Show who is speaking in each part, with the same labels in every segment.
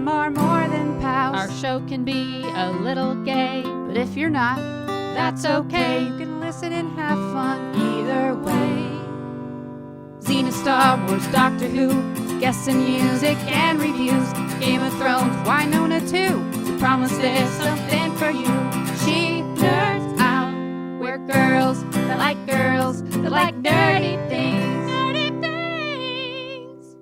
Speaker 1: them are more than pals.
Speaker 2: Our show can be a little gay,
Speaker 1: But if you're not,
Speaker 2: that's okay.
Speaker 1: you can listen and have fun either way. Xena, Star Wars, Doctor Who, guests and music and reviews. Game of Thrones, Winona too. We promise there's something for you. She nerds out. We're girls that like nerdy things. Nerdy things.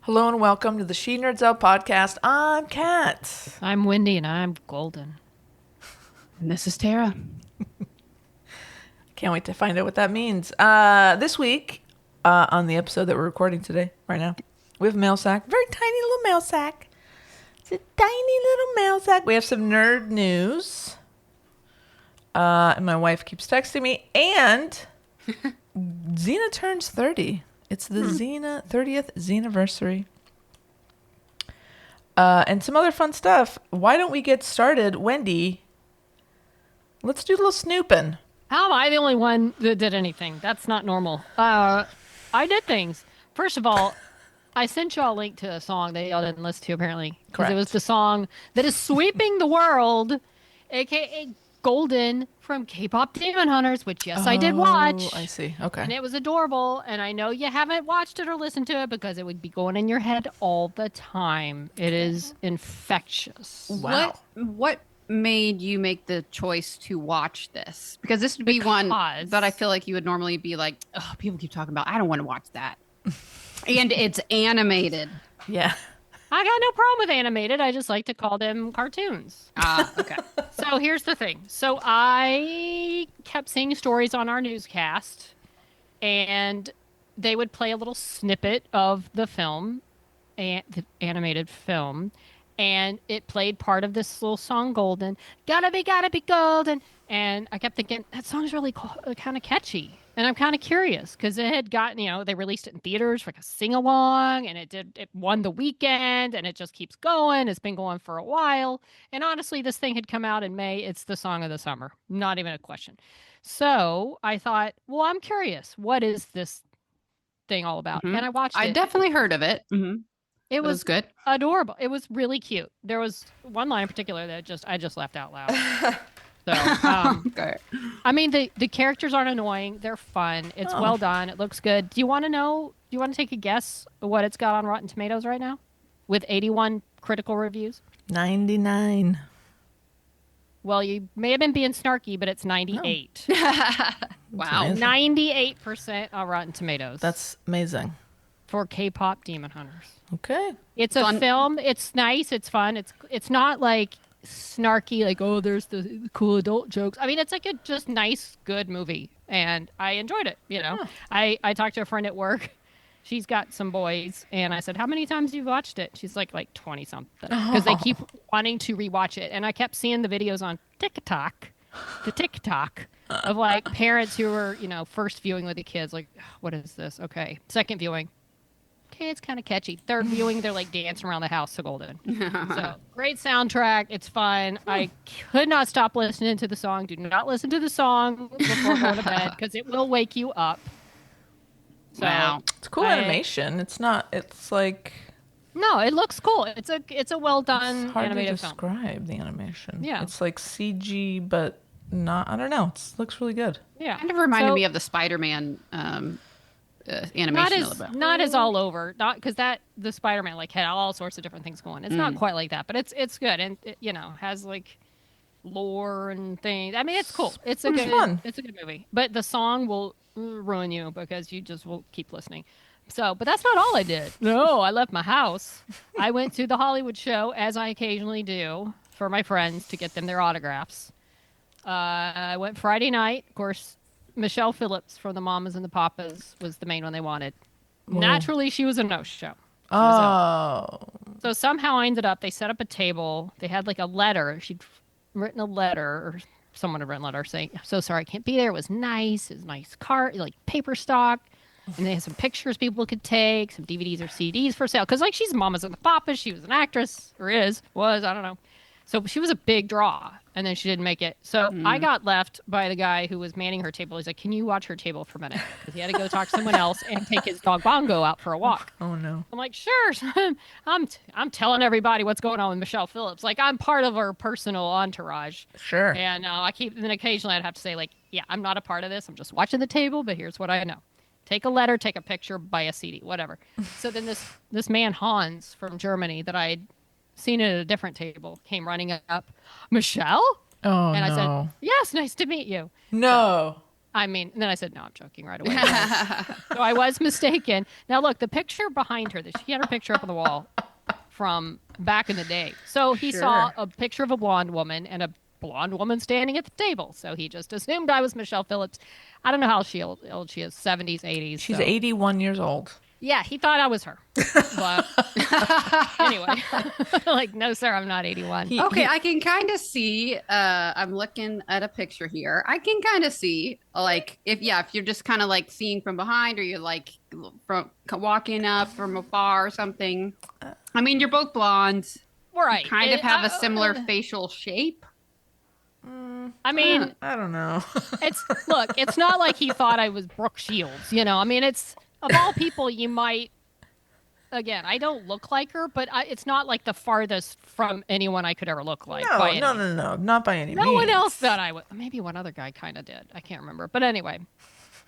Speaker 3: Hello and welcome to the She Nerds Out podcast. I'm Kat.
Speaker 2: I'm Wendy and I'm golden.
Speaker 1: And this is Tara.
Speaker 3: Can't wait to find out what that means. This week, on the episode that we're recording today, right now, we have mail sack. Very tiny little mail sack. It's a tiny little mail sack. We have some nerd news. And my wife keeps texting me. And Xena turns 30. It's the Xena 30th Xena-versary. And some other fun stuff. Why don't we get started? Wendy, let's do a little snooping.
Speaker 2: How am I the only one that did anything? That's not normal. I did things. First of all, I sent y'all a link to a song that y'all didn't listen to apparently. Because it was the song that is sweeping the world, a.k.a. Golden from K-Pop Demon Hunters, which, yes, I did watch.
Speaker 3: I see. Okay.
Speaker 2: And it was adorable. And I know you haven't watched it or listened to it because it would be going in your head all the time. It is infectious.
Speaker 3: Wow.
Speaker 1: What made you make the choice to watch this? Because this would be one that I feel like you would normally be like, oh, people keep talking about, I don't want to watch that. And it's animated.
Speaker 3: Yeah.
Speaker 2: I got no problem with animated. I just like to call them cartoons.
Speaker 1: Okay.
Speaker 2: So here's the thing. So I kept seeing stories on our newscast, and they would play a little snippet of the film, and the animated film, and it played part of this little song, Golden. Gotta be golden. And I kept thinking, that song's really kind of catchy. And I'm kind of curious because it had gotten, they released it in theaters for like a sing-along, and it won the weekend, and it just keeps going. It's been going for a while. And honestly, this thing had come out in May. It's the song of the summer. Not even a question. So I thought, well, I'm curious. What is this thing all about?
Speaker 1: Mm-hmm.
Speaker 2: And I watched it.
Speaker 1: I definitely heard of it. Mm-hmm.
Speaker 2: It was
Speaker 1: good.
Speaker 2: Adorable. It was really cute. There was one line in particular that I just laughed out loud. So,
Speaker 1: Okay.
Speaker 2: I mean, the characters aren't annoying. They're fun. It's well done. It looks good. Do you want to take a guess what it's got on Rotten Tomatoes right now? With 81 critical reviews?
Speaker 3: 99.
Speaker 2: Well, you may have been being snarky, but it's 98.
Speaker 1: Wow.
Speaker 2: 98% on Rotten Tomatoes.
Speaker 3: That's amazing.
Speaker 2: For K-Pop Demon Hunters.
Speaker 3: Okay.
Speaker 2: It's a film. It's nice. It's fun. It's not like snarky, like, oh, there's the cool adult jokes. I mean, it's like a just nice, good movie, and I enjoyed it. Huh. I talked to a friend at work. She's got some boys, and I said, how many times have you watched it? She's like 20 something, because they keep wanting to rewatch it. And I kept seeing the videos on TikTok of like parents who were first viewing with the kids, like, what is this? Okay, second viewing, okay, it's kind of catchy. Third viewing, they're like dancing around the house to Golden. So great soundtrack. It's fun. I could not stop listening to the song. Do not listen to the song before going to bed because it will wake you up. So,
Speaker 1: wow.
Speaker 3: It's cool animation. It's like...
Speaker 2: No, it looks cool. It's a well done animated
Speaker 3: film. It's hard to describe the animation.
Speaker 2: Yeah.
Speaker 3: It's like CG, but not, I don't know. It looks really good.
Speaker 2: Yeah.
Speaker 1: Kind of reminded me of the Spider-Man animation.
Speaker 2: Not as all over, not because the Spider-Man had all sorts of different things going. It's not quite like that, but it's good, and it, has like lore and things. I mean, it's cool. It's a good movie, but the song will ruin you because you just will keep listening. So, but that's not all I did. No, I left my house. I went to the Hollywood show, as I occasionally do, for my friends to get them their autographs. I went Friday night, of course. Michelle Phillips from the Mamas and the Papas was the main one they wanted. Whoa. Naturally, she was a no-show. So somehow I ended up, they set up a table. They had like a letter. She'd written a letter, or someone had written a letter saying, I'm so sorry I can't be there. It was nice. It was nice cart, like paper stock. And they had some pictures people could take, some DVDs or CDs for sale. Because she's Mamas and the Papas. She was an actress, or was, I don't know. So she was a big draw. and then she didn't make it. So I got left by the guy who was manning her table. He's like, "Can you watch her table for a minute?" Because he had to go talk to someone else and take his dog Bongo out for a walk.
Speaker 3: Oh no.
Speaker 2: I'm like, "Sure." I'm telling everybody what's going on with Michelle Phillips. Like, I'm part of her personal entourage.
Speaker 3: Sure.
Speaker 2: And then occasionally I'd have to say, like, "Yeah, I'm not a part of this. I'm just watching the table, but here's what I know. Take a letter, take a picture, buy a CD, whatever." So then this man Hans from Germany that I'd seen at a different table came running up. "Michelle?"
Speaker 3: Oh
Speaker 2: And I
Speaker 3: no.
Speaker 2: said, "Yes, nice to meet you."
Speaker 3: No.
Speaker 2: I mean, and then I said, "No, I'm joking," right away. So I was mistaken. Now look, the picture behind her, she had her picture up on the wall from back in the day. So he saw a picture of a blonde woman and a blonde woman standing at the table. So he just assumed I was Michelle Phillips. I don't know how old she is, 70s, 80s.
Speaker 3: She's
Speaker 2: so.
Speaker 3: 81 years old.
Speaker 2: Yeah, he thought I was her. But anyway, like, no, sir, I'm not 81.
Speaker 1: Okay, I can kind of see. I'm looking at a picture here. I can kind of see, like, if you're just kind of like seeing from behind, or you're like from walking up from afar or something. I mean, you're both blondes.
Speaker 2: Right.
Speaker 1: You kind of have a similar facial shape.
Speaker 2: I mean,
Speaker 3: I don't know.
Speaker 2: it's not like he thought I was Brooke Shields, you know. I mean, it's of all people you might. Again, I don't look like her, but it's not like the farthest from anyone I could ever look like.
Speaker 3: No, not by any means.
Speaker 2: No one else thought I would. Maybe one other guy kind of did. I can't remember. But anyway,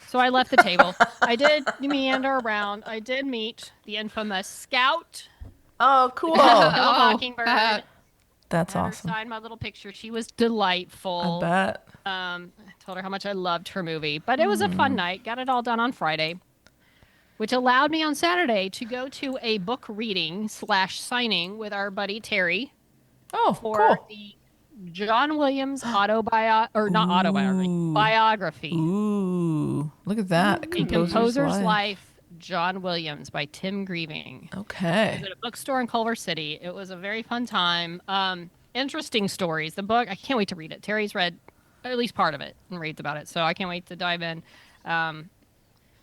Speaker 2: so I left the table. I did meander around. I did meet the infamous Scout.
Speaker 3: Oh, cool.
Speaker 2: The Mockingbird.
Speaker 3: That's
Speaker 2: Had her
Speaker 3: awesome.
Speaker 2: sign my little picture. She was delightful.
Speaker 3: I bet.
Speaker 2: I told her how much I loved her movie. But it was a fun night. Got it all done on Friday, which allowed me on Saturday to go to a book reading / signing with our buddy Terry.
Speaker 3: Oh,
Speaker 2: for
Speaker 3: cool.
Speaker 2: the John Williams biography.
Speaker 3: Ooh, look at that.
Speaker 2: The Composer's Life, John Williams by Tim Grieving.
Speaker 3: Okay.
Speaker 2: It was at a bookstore in Culver City. It was a very fun time. Interesting stories. The book, I can't wait to read it. Terry's read at least part of it and reads about it, so I can't wait to dive in.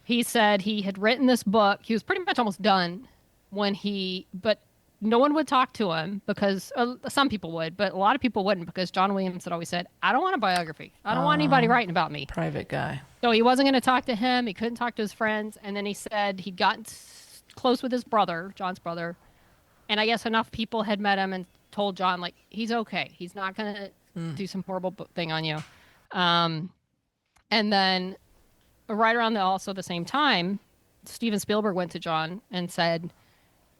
Speaker 2: He said he had written this book. He was pretty much almost done but no one would talk to him because some people would, but a lot of people wouldn't, because John Williams had always said, "I don't want a biography. I don't want anybody writing about me."
Speaker 3: Private guy.
Speaker 2: So he wasn't going to talk to him. He couldn't talk to his friends. And then he said he'd gotten close with his brother, John's brother. And I guess enough people had met him and told John, like, he's okay. He's not going to do some horrible thing on you. And then right around the same time, Steven Spielberg went to John and said,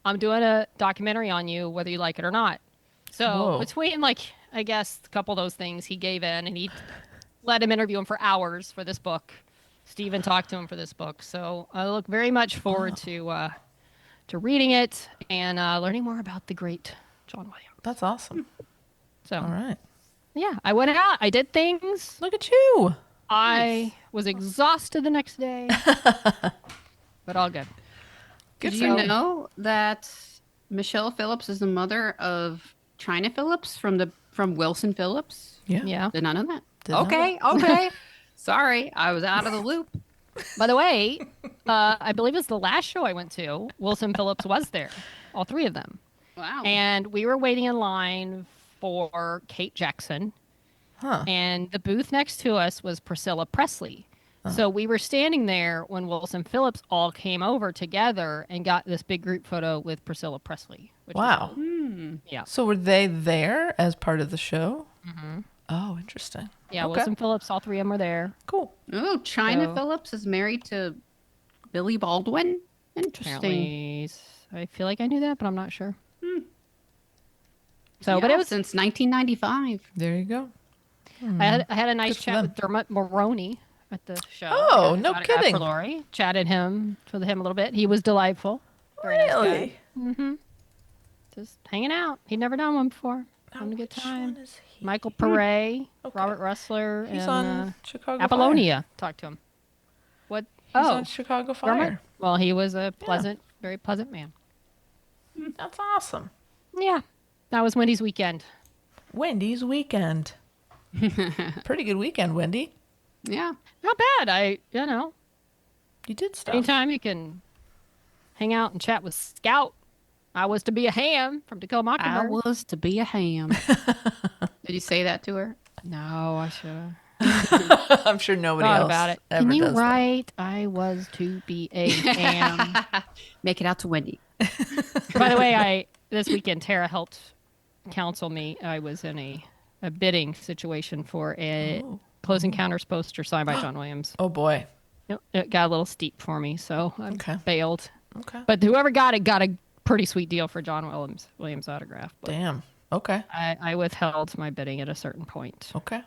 Speaker 2: "I'm doing a documentary on you, whether you like it or not." So between, like, I guess a couple of those things, he gave in, and he let him interview him for hours for this book. Steven talked to him for this book. So I look very much forward to reading it and learning more about the great John Williams.
Speaker 3: That's awesome.
Speaker 2: So,
Speaker 3: all right.
Speaker 2: Yeah, I went out. I did things.
Speaker 3: Look at you.
Speaker 2: I was exhausted the next day, but all good.
Speaker 1: Did you know that Michelle Phillips is the mother of China Phillips from Wilson Phillips?
Speaker 2: Yeah.
Speaker 1: Did not know that. Okay. Sorry, I was out of the loop.
Speaker 2: By the way, I believe it's the last show I went to. Wilson Phillips was there, all three of them.
Speaker 1: Wow.
Speaker 2: And we were waiting in line for Kate Jackson.
Speaker 3: Huh.
Speaker 2: And the booth next to us was Priscilla Presley. So we were standing there when Wilson Phillips all came over together and got this big group photo with Priscilla Presley. Which
Speaker 3: wow.
Speaker 2: Was cool. Yeah.
Speaker 3: So were they there as part of the show?
Speaker 2: Mm-hmm.
Speaker 3: Oh, interesting.
Speaker 2: Yeah,
Speaker 3: Okay.
Speaker 2: Wilson Phillips, all three of them were there.
Speaker 3: Cool.
Speaker 1: Oh, China Phillips is married to Billy Baldwin. Interesting.
Speaker 2: Apparently, I feel like I knew that, but I'm not sure. So, but it was
Speaker 1: since 1995.
Speaker 3: There you go.
Speaker 2: I had a nice
Speaker 3: Good for
Speaker 2: chat
Speaker 3: them.
Speaker 2: with Dermot Mulroney at the show.
Speaker 3: Oh, no
Speaker 2: Got it
Speaker 3: kidding.
Speaker 2: For Lori. Chatted with him a little bit. He was delightful. Very nice guy.
Speaker 3: Really?
Speaker 2: Mm-hmm. Just hanging out. He'd never done one before. Having a good
Speaker 3: Which
Speaker 2: time.
Speaker 3: one is he?
Speaker 2: Michael Pare,
Speaker 3: Okay.
Speaker 2: Robert Ressler,
Speaker 3: He's
Speaker 2: and
Speaker 3: on Chicago
Speaker 2: Apollonia. Talked to him. What?
Speaker 3: Fire. He's on Chicago Fire.
Speaker 2: Dermot? Well, he was a very pleasant man.
Speaker 3: That's awesome.
Speaker 2: Yeah. That was Wendy's weekend.
Speaker 3: Wendy's weekend. Pretty good weekend, Wendy.
Speaker 1: Yeah.
Speaker 2: Not bad.
Speaker 3: You did stuff.
Speaker 2: Anytime you can hang out and chat with Scout, I was to be a ham from To Kill a
Speaker 1: I
Speaker 2: Mockingbird.
Speaker 1: was to be a ham. Did you say that to her?
Speaker 2: No, I should have
Speaker 3: I'm sure nobody
Speaker 2: thought
Speaker 3: else
Speaker 2: about it.
Speaker 3: ever
Speaker 2: Can you
Speaker 3: does that.
Speaker 2: write, I was to be a ham?
Speaker 1: Make it out to Wendy.
Speaker 2: By the way, this weekend, Tara helped counsel me. I was in a bidding situation for a Close Encounters poster signed by John Williams.
Speaker 3: Oh boy.
Speaker 2: It got a little steep for me, so I bailed.
Speaker 3: Okay.
Speaker 2: But whoever got it got a pretty sweet deal for John Williams autograph. But
Speaker 3: Damn. Okay.
Speaker 2: I withheld my bidding at a certain point.
Speaker 3: Okay.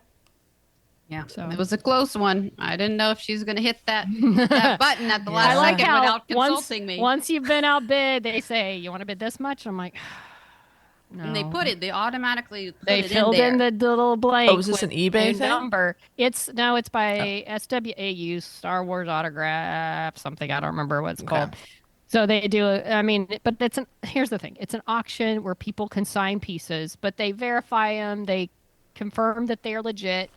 Speaker 1: Yeah,
Speaker 2: So-
Speaker 1: it was a close one. I didn't know if she was going to hit that button at the last
Speaker 2: I like
Speaker 1: second
Speaker 2: how
Speaker 1: without consulting me.
Speaker 2: once you've been outbid, they say, you want to bid this much? I'm like, no.
Speaker 1: And they automatically put
Speaker 2: They
Speaker 1: it
Speaker 2: filled
Speaker 1: in there.
Speaker 2: in the little blank.
Speaker 3: Oh, is this
Speaker 2: with
Speaker 3: an eBay
Speaker 2: a
Speaker 3: thing?
Speaker 2: number. It's by SWAU, Star Wars Autograph, something. I don't remember what it's called. So they do, but here's the thing. It's an auction where people consign pieces, but they verify them. They confirm that they're legit.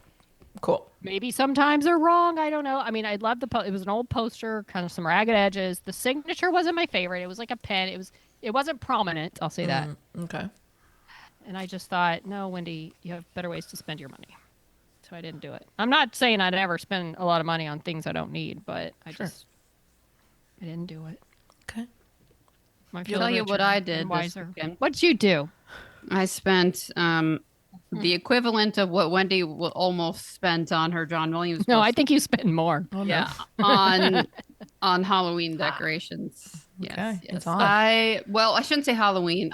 Speaker 3: Cool.
Speaker 2: Maybe sometimes they're wrong. I don't know. I mean, I love it was an old poster, kind of some ragged edges. The signature wasn't my favorite. It was like a pen. It wasn't prominent. I'll say that.
Speaker 3: Okay.
Speaker 2: And I just thought, no, Wendy, you have better ways to spend your money. So I didn't do it. I'm not saying I'd ever spend a lot of money on things I don't need, but I didn't do it.
Speaker 3: Okay.
Speaker 2: I
Speaker 1: Tell you what I did this
Speaker 2: wiser.
Speaker 1: weekend.
Speaker 2: What'd you do?
Speaker 1: I spent the equivalent of what Wendy will almost spent on her John Williams.
Speaker 2: No, I
Speaker 1: poster.
Speaker 2: think you spent more.
Speaker 3: Oh, no.
Speaker 1: Yeah, on Halloween decorations. Yes,
Speaker 3: Okay,
Speaker 1: yes.
Speaker 3: that's odd.
Speaker 1: I shouldn't say Halloween.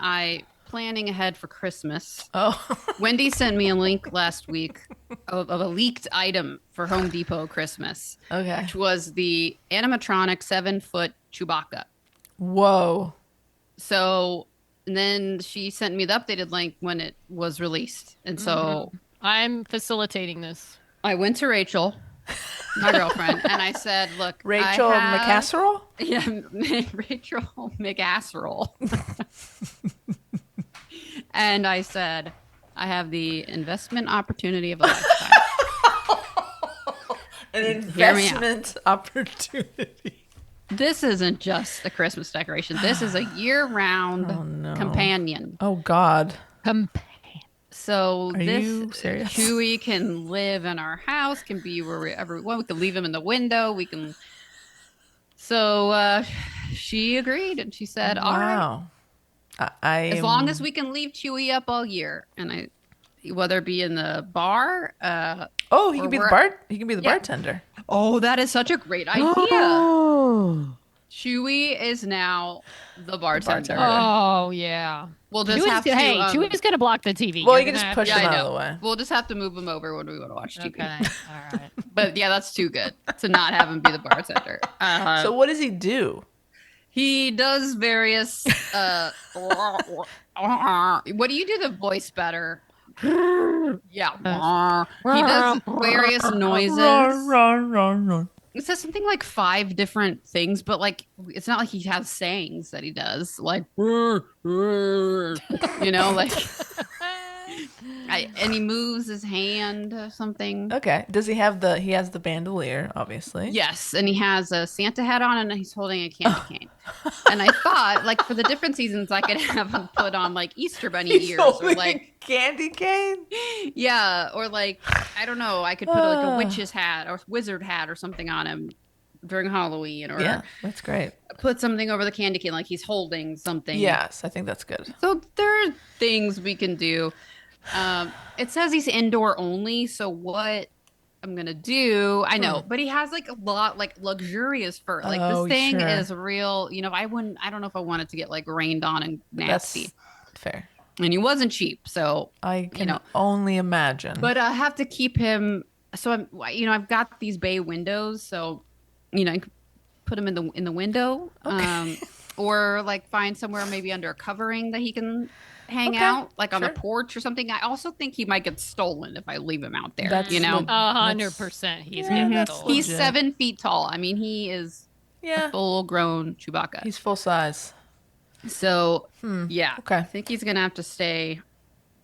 Speaker 1: Planning ahead for Christmas.
Speaker 3: Oh.
Speaker 1: Wendy sent me a link last week of a leaked item for Home Depot Christmas,
Speaker 3: Okay.
Speaker 1: which was the animatronic 7-foot Chewbacca.
Speaker 3: Whoa.
Speaker 1: So, and then she sent me the updated link when it was released. And so
Speaker 2: I'm facilitating this.
Speaker 1: I went to Rachel, my girlfriend, and I said, look,
Speaker 3: Rachel McCasserole?
Speaker 1: Yeah, Rachel McCasserole. And I said, I have the investment opportunity of a lifetime.
Speaker 3: An
Speaker 1: Hear me out.
Speaker 3: investment opportunity.
Speaker 1: This isn't just a Christmas decoration. This is a year-round companion.
Speaker 3: Oh, God.
Speaker 1: So
Speaker 3: Are you serious?
Speaker 1: Chewie can live in our house, can be wherever we want. We can leave him in the window. We can. So she agreed, and she said, "All right,
Speaker 3: Wow.
Speaker 1: as long as we can leave Chewie up all year, and whether it be in the bar."
Speaker 3: Oh, he
Speaker 1: or
Speaker 3: can be the
Speaker 1: where-
Speaker 3: He can be the bartender.
Speaker 1: Oh, that is such a great idea.
Speaker 3: Oh.
Speaker 1: Chewie is now the bartender.
Speaker 2: Oh, yeah.
Speaker 1: We'll just have to.
Speaker 2: Chewie's going to block the TV.
Speaker 3: Well,
Speaker 2: You're
Speaker 3: you can
Speaker 2: gonna
Speaker 3: just push
Speaker 2: have
Speaker 3: him
Speaker 1: I
Speaker 3: out
Speaker 1: know.
Speaker 3: of the way.
Speaker 1: We'll just have to move him over when we want to watch
Speaker 2: to-
Speaker 1: TV.
Speaker 2: Okay. All right.
Speaker 1: But yeah, that's too good to not have him be the bartender.
Speaker 3: So what does he do?
Speaker 1: He does various. What do you do the voice better? Yeah. He does various noises. It says something like 5 different things, but like it's not like he has sayings that he does. Like, like. And he moves his hand or something.
Speaker 3: Okay. Does he have he has the bandolier, obviously.
Speaker 1: Yes, and he has a Santa hat on and he's holding a candy cane. And I thought, like, for the different seasons, I could have him put on, like, Easter Bunny
Speaker 3: He's
Speaker 1: ears or,
Speaker 3: holding
Speaker 1: like,
Speaker 3: a candy cane?
Speaker 1: yeah, or, like, I don't know, I could put, like, a witch's hat or wizard hat or something on him during Halloween or
Speaker 3: Yeah, that's great.
Speaker 1: put something over the candy cane, like he's holding something.
Speaker 3: Yes, I think that's good.
Speaker 1: So there are things we can do. It says he's indoor only, so what I'm gonna do, I know, but he has like a lot like luxurious fur. Like this thing is real, I don't know if I wanted to get like rained on and nasty.
Speaker 3: That's fair.
Speaker 1: And he wasn't cheap, so
Speaker 3: I can only imagine.
Speaker 1: but I have to keep him, so I've got these bay windows, so I can put him in the window. Or like find somewhere maybe under a covering that he can hang out, like on a porch or something. I also think he might get stolen if I leave him out there.
Speaker 3: That's
Speaker 2: 100%. He's getting stolen.
Speaker 1: He's 7 feet tall. I mean, he is a full-grown Chewbacca.
Speaker 3: He's full size.
Speaker 1: So
Speaker 3: Okay.
Speaker 1: I think he's gonna have to stay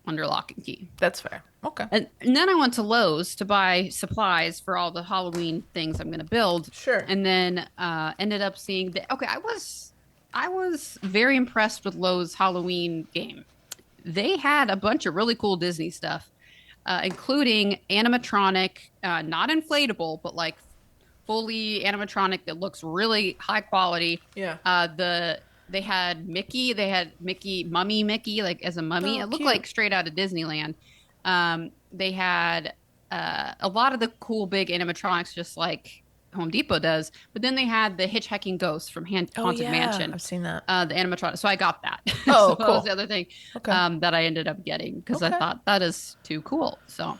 Speaker 1: under lock and key.
Speaker 3: That's fair. Okay.
Speaker 1: And then I went to Lowe's to buy supplies for all the Halloween things I'm gonna build.
Speaker 3: Sure.
Speaker 1: And then ended up seeing I was
Speaker 4: I was very impressed with Lowe's Halloween game. They had a bunch of really cool Disney stuff, including animatronic, not inflatable, but like fully animatronic that looks really high quality.
Speaker 3: Yeah.
Speaker 4: They had Mickey, Mummy Mickey, like as a mummy.
Speaker 3: Oh,
Speaker 4: It looked
Speaker 3: cute.
Speaker 4: like straight out of Disneyland. They had a lot of the cool big animatronics, just like Home Depot does. But then they had the hitchhiking ghost from Haunted Mansion.
Speaker 3: I've seen that.
Speaker 4: The animatronic. So I got that.
Speaker 3: Oh,
Speaker 4: So
Speaker 3: cool.
Speaker 4: that was the other thing
Speaker 3: Okay.
Speaker 4: that I ended up getting because I
Speaker 3: Okay.
Speaker 4: thought that is too cool. So,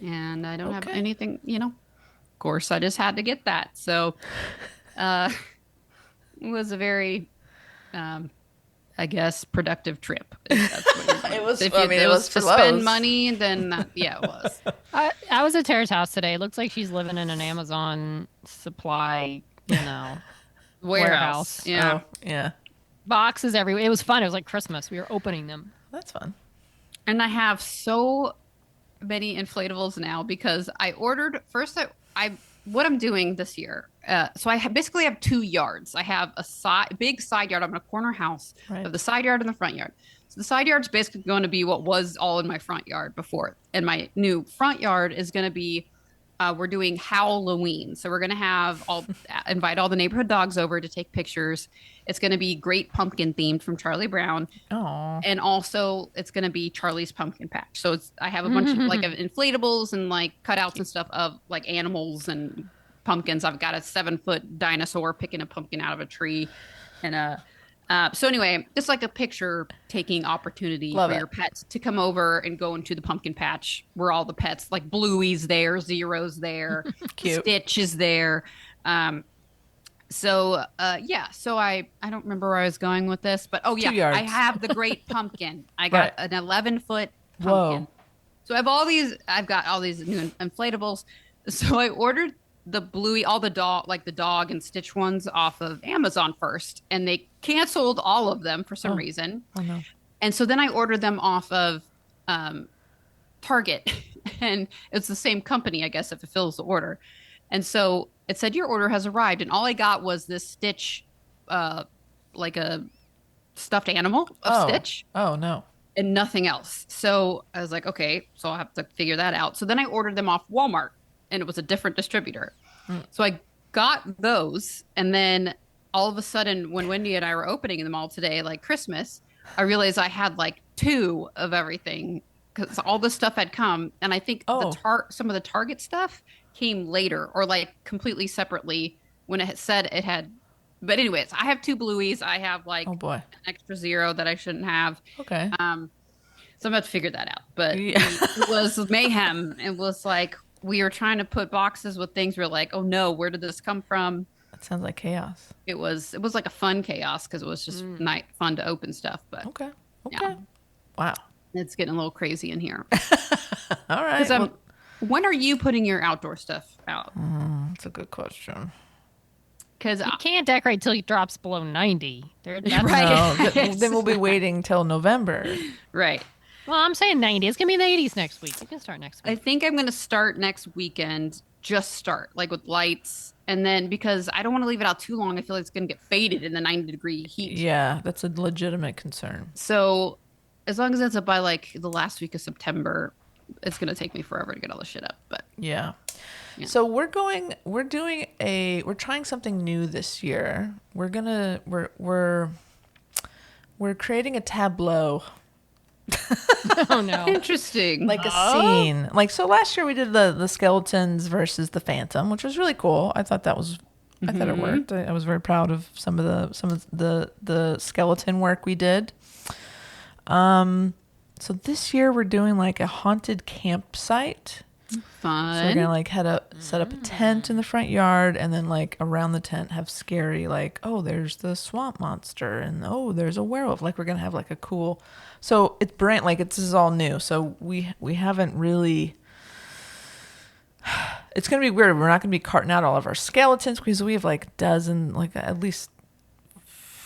Speaker 4: and I don't have
Speaker 3: Okay.
Speaker 4: anything, Of course, I just had to get that. So, it was a very, I guess, productive trip. If that's what
Speaker 3: It was.
Speaker 4: if
Speaker 3: I mean, it was
Speaker 4: to
Speaker 3: for
Speaker 4: spend
Speaker 3: Lowe's.
Speaker 4: money, then yeah, it was.
Speaker 2: I was at Tara's house today. It looks like she's living in an Amazon supply, warehouse.
Speaker 4: Yeah.
Speaker 3: Oh, yeah.
Speaker 2: Boxes everywhere. It was fun. It was like Christmas. We were opening them.
Speaker 3: That's fun.
Speaker 4: And I have so many inflatables now because I ordered first. I what I'm doing this year. So I basically have 2 yards. I have a big side yard. I'm in a corner house. I
Speaker 3: Right.
Speaker 4: have the side yard and the front yard. So the side yard's basically going to be what was all in my front yard before, and my new front yard is going to be. We're doing Halloween, so we're going to invite all the neighborhood dogs over to take pictures. It's going to be Great Pumpkin themed from Charlie Brown.
Speaker 3: Oh.
Speaker 4: And also it's going to be Charlie's Pumpkin Patch. So I have a bunch of inflatables and like cutouts and stuff of like animals and pumpkins. I've got a 7-foot dinosaur picking a pumpkin out of a tree. And so anyway, just like a picture taking opportunity
Speaker 3: Love
Speaker 4: for
Speaker 3: it.
Speaker 4: your pets to come over and go into the pumpkin patch where all the pets, like Bluey's there, Zero's there,
Speaker 3: Cute.
Speaker 4: Stitch is there. So I don't remember where I was going with this, but
Speaker 3: 2 yards.
Speaker 4: I have the great pumpkin. I got an 11-foot pumpkin.
Speaker 3: Whoa.
Speaker 4: So I've got all these new inflatables. So I ordered the Bluey, all the dog and Stitch ones off of Amazon first, and they canceled all of them for some reason.
Speaker 3: Oh no.
Speaker 4: And so then I ordered them off of Target, and it's the same company, I guess, that fulfills the order. And so it said your order has arrived, and all I got was this Stitch, like a stuffed animal of Stitch,
Speaker 3: Oh no.
Speaker 4: and nothing else. So I was like, okay, so I'll have to figure that out. So then I ordered them off Walmart, and it was a different distributor. So I got those, and then all of a sudden, when Wendy and I were opening them all today, like Christmas, I realized I had like 2 of everything because all the stuff had come, and I think some of the Target stuff came later or like completely separately when it had said it had. But anyways, I have 2 Blueys. I have like
Speaker 3: Oh boy.
Speaker 4: an extra Zero that I shouldn't have.
Speaker 3: Okay.
Speaker 4: So I'm about to figure that out. But
Speaker 3: Yeah.
Speaker 4: it was mayhem. It was like we were trying to put boxes with things. We're like, oh no, where did this come from?
Speaker 3: That sounds like chaos.
Speaker 4: It was like a fun chaos because it was just fun to open stuff. But
Speaker 3: Okay. Okay.
Speaker 4: Yeah.
Speaker 3: Wow.
Speaker 4: it's getting a little crazy in here.
Speaker 3: All right.
Speaker 4: Because
Speaker 3: Well,
Speaker 4: when are you putting your outdoor stuff out?
Speaker 3: that's a good question.
Speaker 4: Because
Speaker 2: You can't decorate till it drops below 90. That's
Speaker 4: Right.
Speaker 3: No, then we'll be waiting till November.
Speaker 4: right.
Speaker 2: Well, I'm saying 90. It's going to be in the 80s next week. You can start next
Speaker 4: I
Speaker 2: week.
Speaker 4: think I'm going to start next weekend. Just start like with lights, and then because I don't want to leave it out too long, I feel like it's going to get faded in the 90-degree heat.
Speaker 3: Yeah, that's a legitimate concern.
Speaker 4: So as long as it's up by like the last week of September, it's going to take me forever to get all the shit up. But
Speaker 3: Yeah.
Speaker 4: Yeah.
Speaker 3: So we're trying something new this year. We're creating a tableau,
Speaker 2: Oh, no.
Speaker 4: interesting.
Speaker 3: like a scene. Like, so last year we did the skeletons versus the Phantom, which was really cool. I thought it worked. I was very proud of some of the skeleton work we did. So this year we're doing like a haunted campsite.
Speaker 4: Fun.
Speaker 3: So we're gonna like set up a tent in the front yard, and then like around the tent have scary, like, oh, there's the swamp monster, and oh, there's a werewolf. Like, we're gonna have like a cool. So it's brand like this is all new. So we haven't really. It's gonna be weird. We're not gonna be carting out all of our skeletons because we have like at least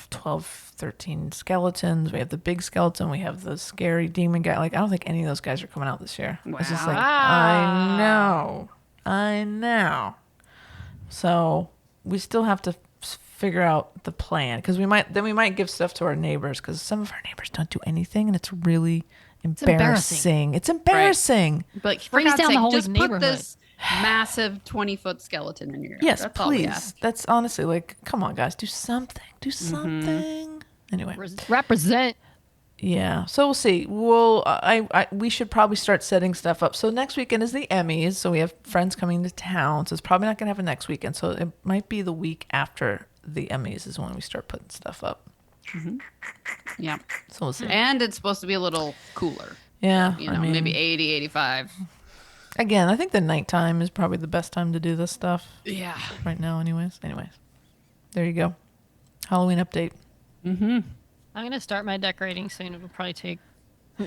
Speaker 3: 12, 13 skeletons. We have the big skeleton. We have the scary demon guy. Like, I don't think any of those guys are coming out this year. It's just like, I know. So we still have to figure out the plan, because we might give stuff to our neighbors, because some of our neighbors don't do anything, and it's really embarrassing. It's embarrassing.
Speaker 4: Right. But for
Speaker 2: Freeze
Speaker 4: God's
Speaker 2: down the
Speaker 4: sake,
Speaker 2: whole
Speaker 4: just put
Speaker 2: neighborhood.
Speaker 4: this massive 20-foot skeleton in your yard.
Speaker 3: Yes,
Speaker 4: That's all we
Speaker 3: please.
Speaker 4: ask.
Speaker 3: That's honestly, like, come on, guys, do something. Do something. Anyway.
Speaker 2: Represent.
Speaker 3: Yeah, so we'll see. We should probably start setting stuff up. So next weekend is the Emmys, so we have friends coming to town. So it's probably not going to happen next weekend. So it might be the week after the Emmys is when we start putting stuff up.
Speaker 4: Yeah.
Speaker 3: So we'll see.
Speaker 4: And it's supposed to be a little cooler.
Speaker 3: Yeah,
Speaker 4: You know, maybe 80, 85.
Speaker 3: Again, I think the nighttime is probably the best time to do this stuff.
Speaker 4: Yeah.
Speaker 3: Right now, anyways. There you go. Halloween update.
Speaker 2: I'm going to start my decorating soon. It'll probably take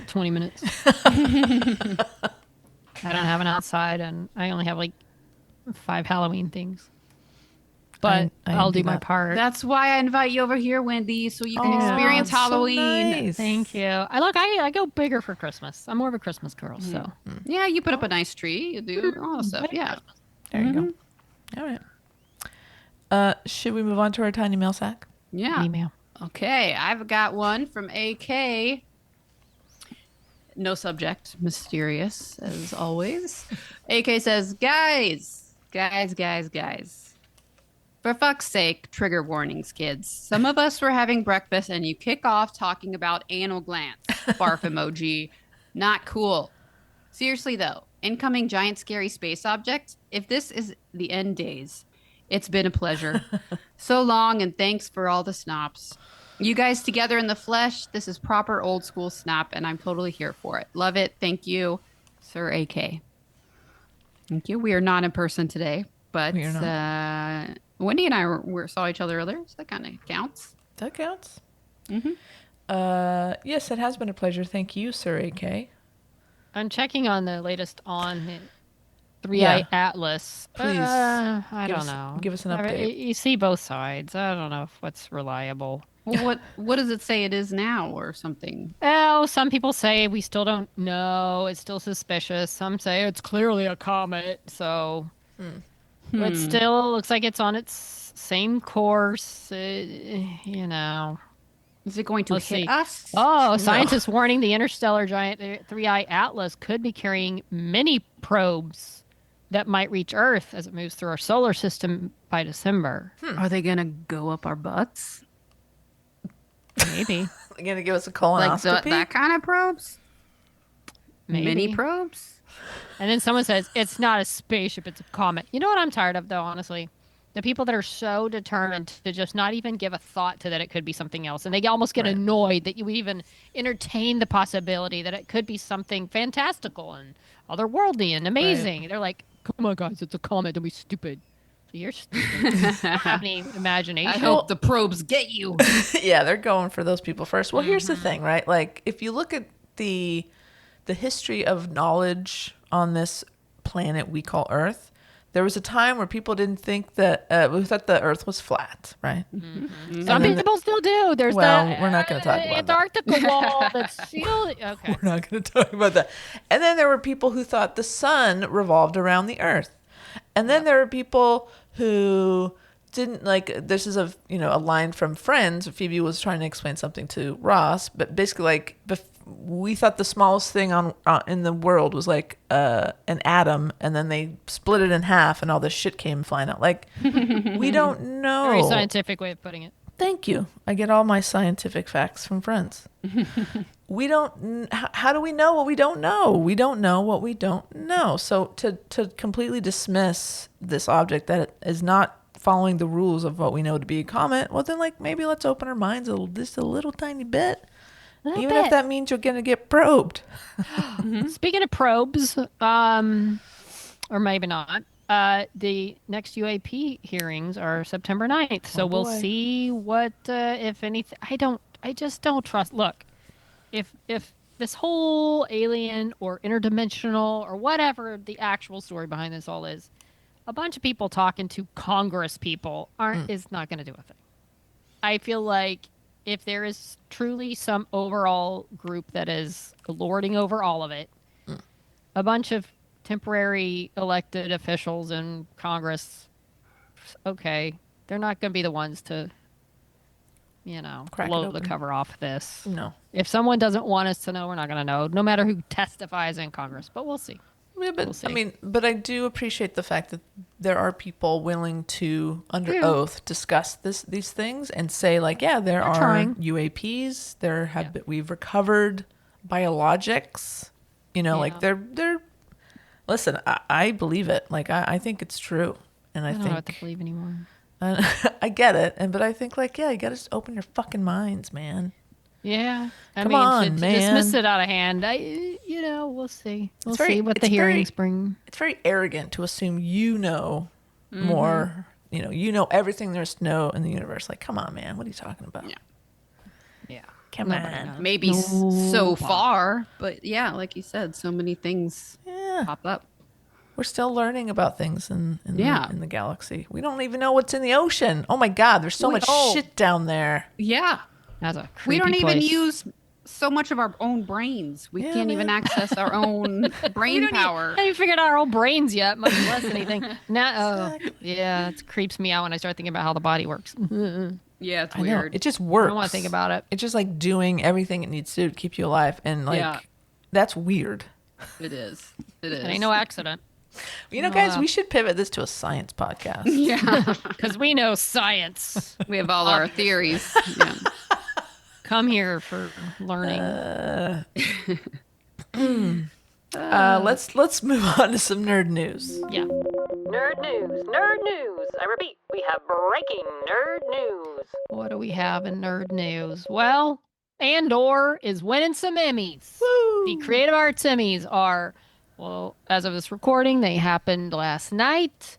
Speaker 2: 20 minutes. I don't have an outside, and I only have like 5 Halloween things. But
Speaker 3: I
Speaker 2: I'll
Speaker 3: envy
Speaker 2: do my
Speaker 3: that.
Speaker 2: part.
Speaker 4: That's why I invite you over here, Wendy, so you can experience
Speaker 3: that's so
Speaker 4: Halloween.
Speaker 3: nice.
Speaker 2: Thank you. I go bigger for Christmas. I'm more of a Christmas girl, so.
Speaker 4: Yeah, you put up a nice tree. You do all that stuff. Yeah.
Speaker 3: There you go. All right. Should we move on to our tiny mail sack?
Speaker 4: Yeah.
Speaker 2: Email.
Speaker 4: Okay, I've got one from AK. No subject, mysterious as always. AK says, guys. For fuck's sake, trigger warnings, kids. Some of us were having breakfast and you kick off talking about anal glands. Barf emoji. Not cool. Seriously though, incoming giant scary space object. If this is the end days, it's been a pleasure. So long, and thanks for all the snops. You guys together in the flesh. This is proper old school snap, and I'm totally here for it. Love it. Thank you, Sir AK. Thank you. We are not in person today, but
Speaker 3: We are not.
Speaker 4: Wendy and I saw each other earlier, so that kind of counts.
Speaker 3: That counts. Yes, it has been a pleasure. Thank you, Sir AK.
Speaker 2: I'm checking on the latest on the 3-Eye Atlas.
Speaker 3: Please.
Speaker 2: I don't know.
Speaker 3: Give us an update.
Speaker 2: You see both sides. I don't know what's reliable.
Speaker 4: Well, what does it say it is now, or something?
Speaker 2: Oh, some people say we still don't know. It's still suspicious. Some say it's clearly a comet. So it still looks like it's on its same course. You know.
Speaker 4: Is it going to
Speaker 2: Let's
Speaker 4: hit
Speaker 2: see.
Speaker 4: us?
Speaker 2: Oh, scientists warning the interstellar giant, the 3-Eye Atlas, could be carrying many probes that might reach Earth as it moves through our solar system by December.
Speaker 4: Are they gonna go up our butts?
Speaker 2: Maybe.
Speaker 3: They're going to give us a
Speaker 4: Like
Speaker 3: colonoscopy?
Speaker 4: that kind of probes?
Speaker 2: Maybe.
Speaker 4: Mini probes?
Speaker 2: And then someone says, it's not a spaceship, it's a comet. You know what I'm tired of, though, honestly? The people that are so determined to just not even give a thought to that it could be something else. And they almost get annoyed that you even entertain the possibility that it could be something fantastical and otherworldly and amazing. They're like, come on, guys, it's a comet. Don't be stupid. You're stupid. You don't have any imagination.
Speaker 4: I hope the probes get you.
Speaker 3: Yeah, they're going for those people first. Well, here's the thing, right? Like, if you look at the history of knowledge on this planet we call Earth, there was a time where people didn't think that we thought the Earth was flat, right?
Speaker 2: Some people still do. There's
Speaker 3: we're not going to talk about that.
Speaker 2: Antarctica wall that's sealed. Okay.
Speaker 3: We're not going to talk about that. And then there were people who thought the sun revolved around the Earth. And then there were people who didn't this is a line from Friends. Phoebe was trying to explain something to Ross, but basically we thought the smallest thing on in the world was like an atom, and then they split it in half and all this shit came flying out. Like, we don't know.
Speaker 2: Very scientific way of putting it.
Speaker 3: Thank you. I get all my scientific facts from Friends. We don't. How do we know what we don't know? We don't know what we don't know. So to completely dismiss this object that is not following the rules of what we know to be a comet, well then, maybe let's open our minds just a little tiny bit. Even if that means you're gonna get probed.
Speaker 2: Speaking of probes, or maybe not. The next UAP hearings are September 9th. So we'll see what, if anything. I just don't trust. Look, if this whole alien or interdimensional or whatever the actual story behind this all is, a bunch of people talking to Congress people is not going to do a thing. I feel like if there is truly some overall group that is lording over all of it, a bunch of temporary elected officials in Congress, okay, they're not going to be the ones to,
Speaker 3: Crack it
Speaker 2: blow the
Speaker 3: open.
Speaker 2: cover off this.
Speaker 3: No.
Speaker 2: If someone doesn't want us to know, we're not going to know, no matter who testifies in Congress. But we'll see.
Speaker 3: Yeah, but
Speaker 2: We'll see.
Speaker 3: I mean, but I do appreciate the fact that there are people willing to, under oath, discuss these things and say, like, yeah, there are
Speaker 2: trying.
Speaker 3: UAPs. We've recovered biologics. Like they're. Listen, I believe it. Like I think it's true, and I
Speaker 2: I don't
Speaker 3: think
Speaker 2: know what to believe anymore.
Speaker 3: I get it, but I think like you got to just open your fucking minds, man.
Speaker 2: Yeah,
Speaker 3: Come on,
Speaker 2: to
Speaker 3: man.
Speaker 2: dismiss it out of hand. We'll see. We'll see what the hearings bring.
Speaker 3: It's very arrogant to assume more. Everything there's to know in the universe. Like, come on, man. What are you talking about?
Speaker 2: Yeah.
Speaker 3: Come
Speaker 2: Nobody
Speaker 3: on.
Speaker 2: knows.
Speaker 4: Maybe so far, but yeah, like you said, so many things
Speaker 3: Yeah,
Speaker 4: pop up.
Speaker 3: we're still learning about things in
Speaker 4: Yeah.
Speaker 3: the galaxy. We don't even know what's in the ocean. Oh my God, there's so much shit down there.
Speaker 4: Yeah.
Speaker 2: That's a
Speaker 4: We don't
Speaker 2: creepy
Speaker 4: even
Speaker 2: place.
Speaker 4: use so much of our own brains. We can't even access our own brain power.
Speaker 2: I haven't figured out our own brains yet, much less anything. Yeah, it creeps me out when I start thinking about how the body works. I
Speaker 4: Yeah, it's
Speaker 3: I know.
Speaker 4: weird.
Speaker 3: It just works.
Speaker 2: don't want to think about it.
Speaker 3: It's just like doing everything it needs to keep you alive, and like that's weird.
Speaker 4: It is. It is.
Speaker 2: It ain't no accident.
Speaker 3: Guys, we should pivot this to a science podcast.
Speaker 4: Yeah.
Speaker 2: Because we know science.
Speaker 4: We have all our theories. Yeah.
Speaker 2: Come here for learning.
Speaker 3: Let's move on to some nerd news.
Speaker 2: Yeah.
Speaker 5: Nerd news, nerd news. I repeat, we have breaking nerd news.
Speaker 2: What do we have in nerd news? Well, Andor is winning some Emmys.
Speaker 3: Woo!
Speaker 2: The Creative Arts Emmys are, well, as of this recording, they happened last night.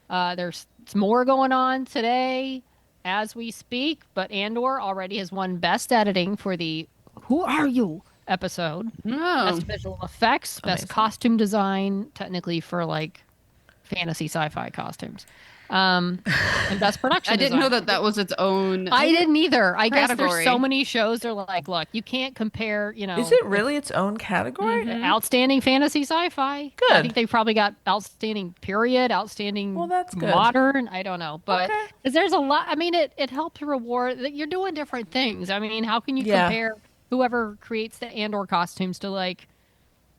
Speaker 2: There's more going on today as we speak, but Andor already has won Best Editing for the Who Are You episode.
Speaker 4: Oh.
Speaker 2: Best visual effects, best
Speaker 3: Amazing.
Speaker 2: costume design, technically for like fantasy sci-fi costumes. And best production
Speaker 4: I didn't know
Speaker 2: design.
Speaker 4: that was its own.
Speaker 2: I didn't either. I guess there's
Speaker 4: Category.
Speaker 2: so many shows. They're like, look, you can't compare,
Speaker 3: Is it really its own category?
Speaker 2: outstanding fantasy sci-fi.
Speaker 3: Good.
Speaker 2: I think they probably got outstanding period, outstanding
Speaker 3: Well, that's good.
Speaker 2: modern. I don't know, but
Speaker 3: Okay.
Speaker 2: because there's a lot. I mean, it helps reward that you're doing different things. I mean, how can you
Speaker 3: Yeah.
Speaker 2: compare whoever creates the Andor costumes to like,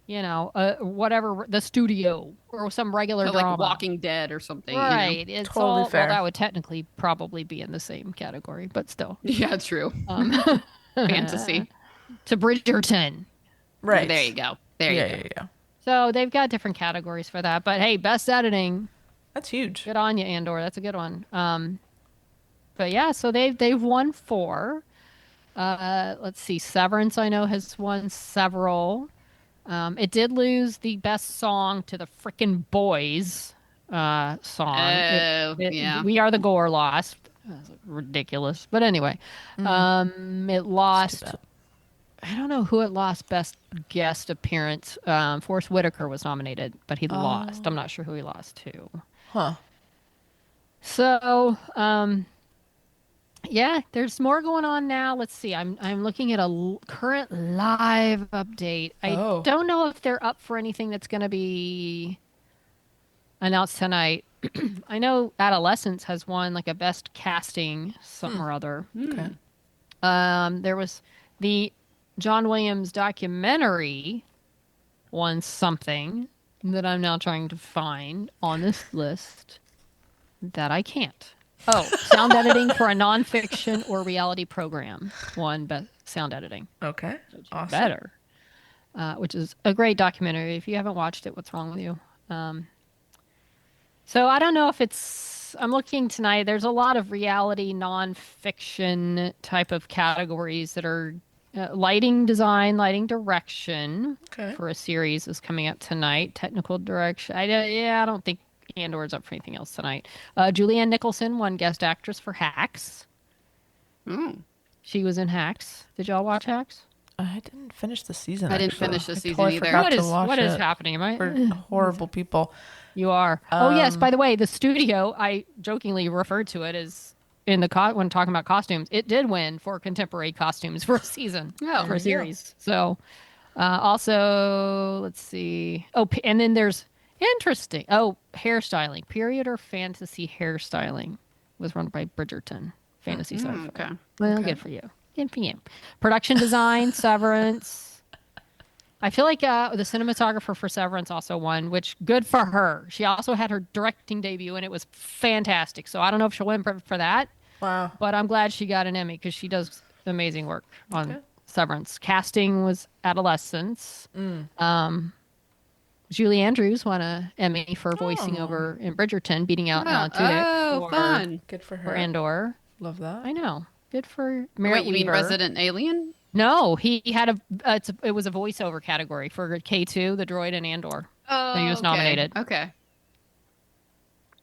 Speaker 2: whatever the studio or some regular
Speaker 4: So,
Speaker 2: drama.
Speaker 4: like Walking Dead or something. you know?
Speaker 2: Right. It's
Speaker 3: Totally
Speaker 2: all
Speaker 3: fair.
Speaker 2: well, that would technically probably be in the same category, but still.
Speaker 4: Yeah, true. Fantasy.
Speaker 2: To Bridgerton.
Speaker 3: Right.
Speaker 4: There you go. There you go.
Speaker 3: Yeah.
Speaker 2: So they've got different categories for that. But hey, best editing.
Speaker 3: That's huge.
Speaker 2: Good on you, Andor. That's a good one. But yeah, so they've won 4. Let's see. Severance, I know, has won several. It did lose the best song to the frickin' Boys song.
Speaker 4: Oh, yeah.
Speaker 2: We Are the Gore lost. That's ridiculous. But anyway, it lost.
Speaker 3: bad.
Speaker 2: I don't know who it lost best guest appearance. Forrest Whitaker was nominated, but he lost. I'm not sure who he lost to.
Speaker 3: Huh.
Speaker 2: So, yeah, there's more going on now. Let's see. I'm looking at a current live update. I don't know if they're up for anything that's going to be announced tonight. I know Adolescence has won like a best casting something or other.
Speaker 3: Okay.
Speaker 2: There was the John Williams documentary won something that I'm now trying to find on this list that I can't. Oh, sound editing for a nonfiction or reality program won best sound editing.
Speaker 3: Okay. Awesome.
Speaker 2: Better, which is a great documentary. If you haven't watched it, what's wrong with you? So I don't know if it's. I'm looking tonight. There's a lot of reality, nonfiction type of categories that are lighting design, lighting direction for a series is coming up tonight. Technical direction. I don't think Andor's up for anything else tonight. Julianne Nicholson won Guest Actress for Hacks. She was in Hacks. Did y'all watch Hacks?
Speaker 3: I didn't finish the season.
Speaker 4: I didn't
Speaker 3: actually.
Speaker 4: finish the
Speaker 3: I
Speaker 4: season
Speaker 3: totally
Speaker 4: either.
Speaker 3: forgot to watch
Speaker 2: What is
Speaker 3: it.
Speaker 2: happening? Am I?
Speaker 3: We're horrible people.
Speaker 2: You are. Oh yes. By the way, the studio I jokingly referred to it as in the when talking about costumes. It did win for contemporary costumes for a season for a series. So also let's see. Oh, and then there's interesting. Oh, hairstyling, period or fantasy hairstyling. was run by Bridgerton. Fantasy sci-fi.
Speaker 4: Okay.
Speaker 2: Well, good for you. Good for you. Production design, Severance. I feel like the cinematographer for Severance also won, which good for her. She also had her directing debut, and it was fantastic. So I don't know if she'll win for that.
Speaker 3: Wow.
Speaker 2: But I'm glad she got an Emmy because she does amazing work on Severance. Casting was Adolescence. Julie Andrews won an Emmy for voicing over in Bridgerton, beating out Alan Tudyk
Speaker 4: fun.
Speaker 3: Good for her.
Speaker 2: for Andor.
Speaker 3: Love that.
Speaker 2: I know. Good for Merritt
Speaker 4: Wait, you mean
Speaker 2: Weaver.
Speaker 4: Resident Alien?
Speaker 2: No, he had it was a voiceover category for K2, the droid, and Andor.
Speaker 4: Oh,
Speaker 2: So he was nominated.
Speaker 4: Okay.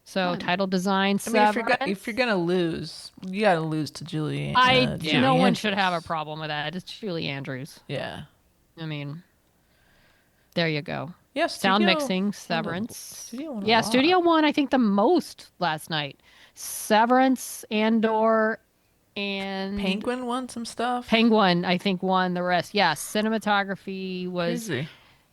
Speaker 2: So
Speaker 4: Fun.
Speaker 2: title design,
Speaker 3: I mean,
Speaker 2: Severance.
Speaker 3: if you're gonna lose, you gotta lose to Julie.
Speaker 2: No
Speaker 3: Julie
Speaker 2: one
Speaker 3: Andrews.
Speaker 2: should have a problem with that. It's Julie Andrews.
Speaker 3: Yeah.
Speaker 2: I mean, there you go.
Speaker 3: Yeah.
Speaker 2: Sound
Speaker 3: Studio-
Speaker 2: mixing, Severance.
Speaker 3: Studio won a
Speaker 2: Yeah,
Speaker 3: lot.
Speaker 2: Studio won, I think, the most last night. Severance, Andor, and
Speaker 3: Penguin won some stuff.
Speaker 2: Penguin, I think, won the rest. Yes, cinematography was
Speaker 3: Crazy.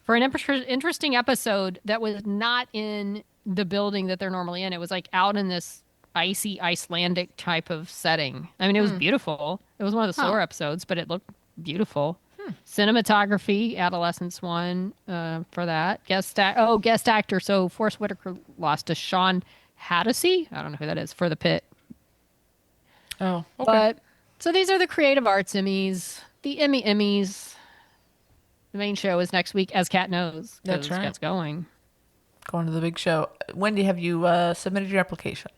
Speaker 2: for an interesting episode that was not in the building that they're normally in. It was like out in this icy Icelandic type of setting. I mean, it was beautiful. It was one of the slower episodes, but it looked beautiful. Cinematography, Adolescence won for that. Guest actor. So Forrest Whitaker lost to Sean Hattasey. I don't know who that is for The Pit.
Speaker 3: Oh, okay.
Speaker 2: But so these are the Creative Arts Emmys, the Emmys. The main show is next week, as Kat knows.
Speaker 3: That's
Speaker 2: 'cause
Speaker 3: right.
Speaker 2: Kat's going.
Speaker 3: Going to the big show. Wendy, have you submitted your application?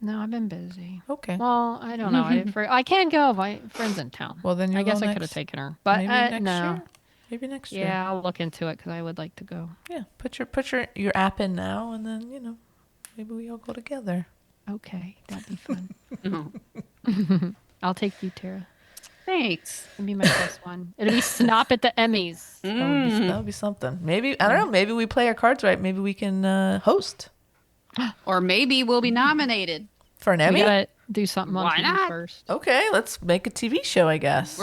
Speaker 2: No, I've been busy.
Speaker 3: Okay.
Speaker 2: Well, I don't know. I can't go. My friend's in town.
Speaker 3: Well, then
Speaker 2: I
Speaker 3: you'll
Speaker 2: guess
Speaker 3: go
Speaker 2: I could have
Speaker 3: next-
Speaker 2: taken her, but
Speaker 3: maybe next
Speaker 2: no.
Speaker 3: year. Maybe next year.
Speaker 2: Yeah, I'll look into it because I would like to go.
Speaker 3: Yeah. Put your app in now, and then maybe we all go together.
Speaker 2: Okay, that'd be fun. I'll take you, Tara.
Speaker 4: Thanks.
Speaker 2: It'll be my first one. It'll be Snop at the Emmys.
Speaker 3: That would be something. Maybe I don't know. Maybe we play our cards right. Maybe we can host
Speaker 4: Or maybe we'll be nominated.
Speaker 3: for an
Speaker 2: We
Speaker 3: Emmy.
Speaker 2: gotta do something on
Speaker 4: Why
Speaker 2: TV
Speaker 4: not?
Speaker 2: first.
Speaker 3: Okay, let's make a TV show. I guess.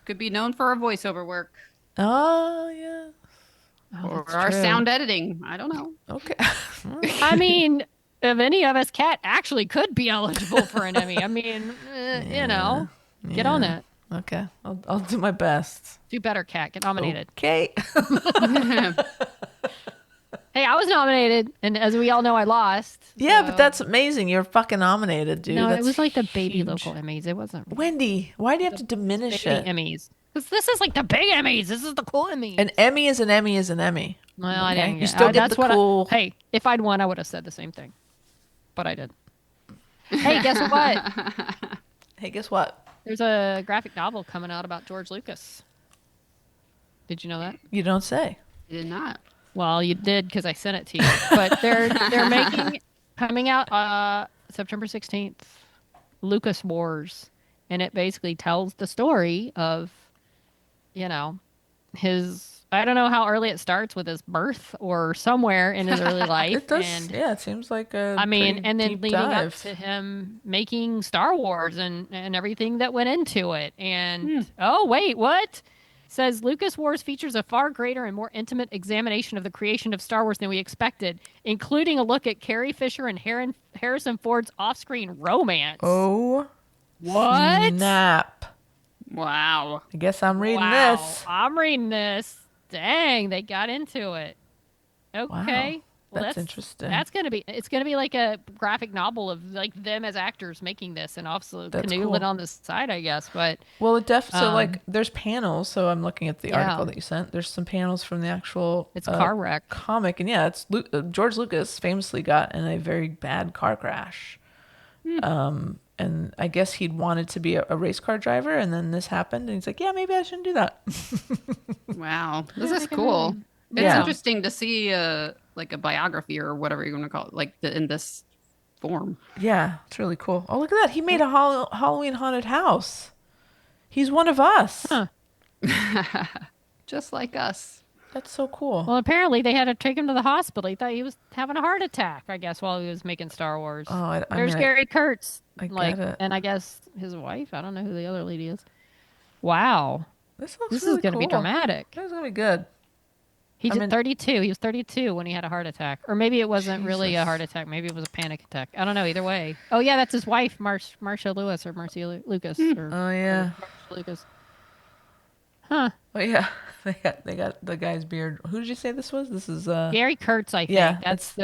Speaker 4: Could be known for our voiceover work
Speaker 3: Oh yeah.
Speaker 4: or
Speaker 2: that's
Speaker 4: our
Speaker 2: true.
Speaker 4: sound editing. I don't know.
Speaker 3: Okay.
Speaker 2: I mean, if any of us, Cat actually could be eligible for an Emmy. I mean, get on that.
Speaker 3: Okay. I'll do my best.
Speaker 2: Do better, Cat. Get nominated.
Speaker 3: Okay.
Speaker 2: Hey, I was nominated, and as we all know, I lost.
Speaker 3: Yeah,
Speaker 2: so-
Speaker 3: but that's amazing. You're fucking nominated, dude.
Speaker 2: no.
Speaker 3: That's
Speaker 2: It was like the baby
Speaker 3: huge.
Speaker 2: local Emmys. It wasn't
Speaker 3: Wendy, why do you have to diminish
Speaker 2: big
Speaker 3: it?
Speaker 2: Emmys. 'Cause this is like the big Emmys. This is the cool Emmys.
Speaker 3: An Emmy is an Emmy is an Emmy.
Speaker 2: Well, I
Speaker 3: Okay,
Speaker 2: didn't.
Speaker 3: you
Speaker 2: Get,
Speaker 3: still
Speaker 2: I,
Speaker 3: get
Speaker 2: that's
Speaker 3: the
Speaker 2: what
Speaker 3: cool-
Speaker 2: hey, if I'd won, I would have said the same thing, but I did. Hey, guess what?
Speaker 3: Hey, guess what?
Speaker 2: There's a graphic novel coming out about George Lucas. Did you know that?
Speaker 3: You don't say.
Speaker 4: I did not.
Speaker 2: Well, you did because I sent it to you. But they're coming out September 16th. Lucas Wars, and it basically tells the story of, his. I don't know how early it starts with his birth or somewhere in his early life.
Speaker 3: It does.
Speaker 2: And,
Speaker 3: Yeah, it seems like a.
Speaker 2: I mean,
Speaker 3: pretty
Speaker 2: and then
Speaker 3: deep
Speaker 2: leading
Speaker 3: dive.
Speaker 2: up to him making Star Wars and everything that went into it. And oh wait, what? Says Lucas Wars features a far greater and more intimate examination of the creation of Star Wars than we expected, including a look at Carrie Fisher and Harrison Ford's off-screen romance.
Speaker 3: Oh,
Speaker 2: what?
Speaker 3: snap!
Speaker 4: Wow.
Speaker 3: I guess I'm reading
Speaker 2: Wow,
Speaker 3: this.
Speaker 2: I'm reading this. Dang, they got into it. Okay.
Speaker 3: Wow,
Speaker 2: Well,
Speaker 3: that's interesting.
Speaker 2: It's gonna be like a graphic novel of like them as actors making this and also
Speaker 3: That's
Speaker 2: canoodling
Speaker 3: cool.
Speaker 2: on the side, I guess. But
Speaker 3: Well, it so like there's panels. So I'm looking at the article
Speaker 2: Yeah.
Speaker 3: that you sent. There's some panels from the actual
Speaker 2: it's car wreck.
Speaker 3: comic, and yeah, it's George Lucas famously got in a very bad car crash. And I guess he'd wanted to be a race car driver, and then this happened, and he's like, yeah, maybe I shouldn't do that.
Speaker 4: Wow. This
Speaker 2: Yeah,
Speaker 4: is
Speaker 2: they can
Speaker 4: cool.
Speaker 2: win.
Speaker 4: It's
Speaker 3: Yeah.
Speaker 4: interesting to see like a biography or whatever you're going to call it, like in this form.
Speaker 3: Yeah, it's really cool. Oh, look at that. He made a Halloween haunted house. He's one of us.
Speaker 2: Huh.
Speaker 4: Just like us.
Speaker 3: That's so cool.
Speaker 2: Well, apparently they had to take him to the hospital. He thought he was having a heart attack, I guess, while he was making Star Wars.
Speaker 3: Oh, I
Speaker 2: There's
Speaker 3: mean,
Speaker 2: Gary Kurtz.
Speaker 3: I get it.
Speaker 2: And I guess his wife. I don't know who the other lady is. Wow.
Speaker 3: This looks
Speaker 2: This
Speaker 3: really
Speaker 2: is going to be
Speaker 3: cool.
Speaker 2: dramatic.
Speaker 3: This is gonna be good.
Speaker 2: He's
Speaker 3: I mean-
Speaker 2: 32. He was 32 when he had a heart attack. Or maybe it wasn't really a
Speaker 3: Jesus.
Speaker 2: heart attack. Maybe it was a panic attack. I don't know. Either way. Oh, yeah, that's his wife, Marcia Lewis or Marcia Lucas. Or,
Speaker 3: Oh yeah.
Speaker 2: Marcia Lucas. Huh.
Speaker 3: Oh yeah. They got the guy's beard. Who did you say this was? This is
Speaker 2: Gary Kurtz, I think.
Speaker 3: yeah,
Speaker 2: That's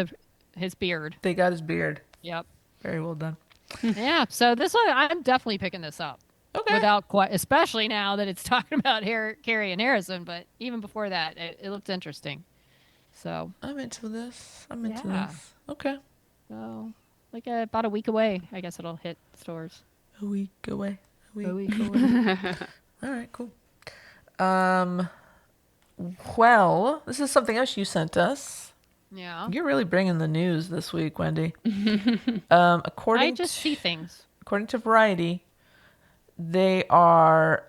Speaker 2: his beard.
Speaker 3: they got his beard.
Speaker 2: Yep.
Speaker 3: Very well done.
Speaker 2: Yeah. So this one, I'm definitely picking this up.
Speaker 3: Okay.
Speaker 2: Without quite, especially now that it's talking about Carrie and Harrison, but even before that, it looked interesting. So,
Speaker 3: I'm into this. I'm into
Speaker 2: Yeah.
Speaker 3: this. Okay.
Speaker 2: like about a week away, I guess it'll hit stores.
Speaker 3: A week away.
Speaker 2: A week away.
Speaker 3: All right, cool. Well, this is something else you sent us.
Speaker 2: Yeah.
Speaker 3: You're really bringing the news this week, Wendy.
Speaker 2: I just see things.
Speaker 3: According to Variety, they are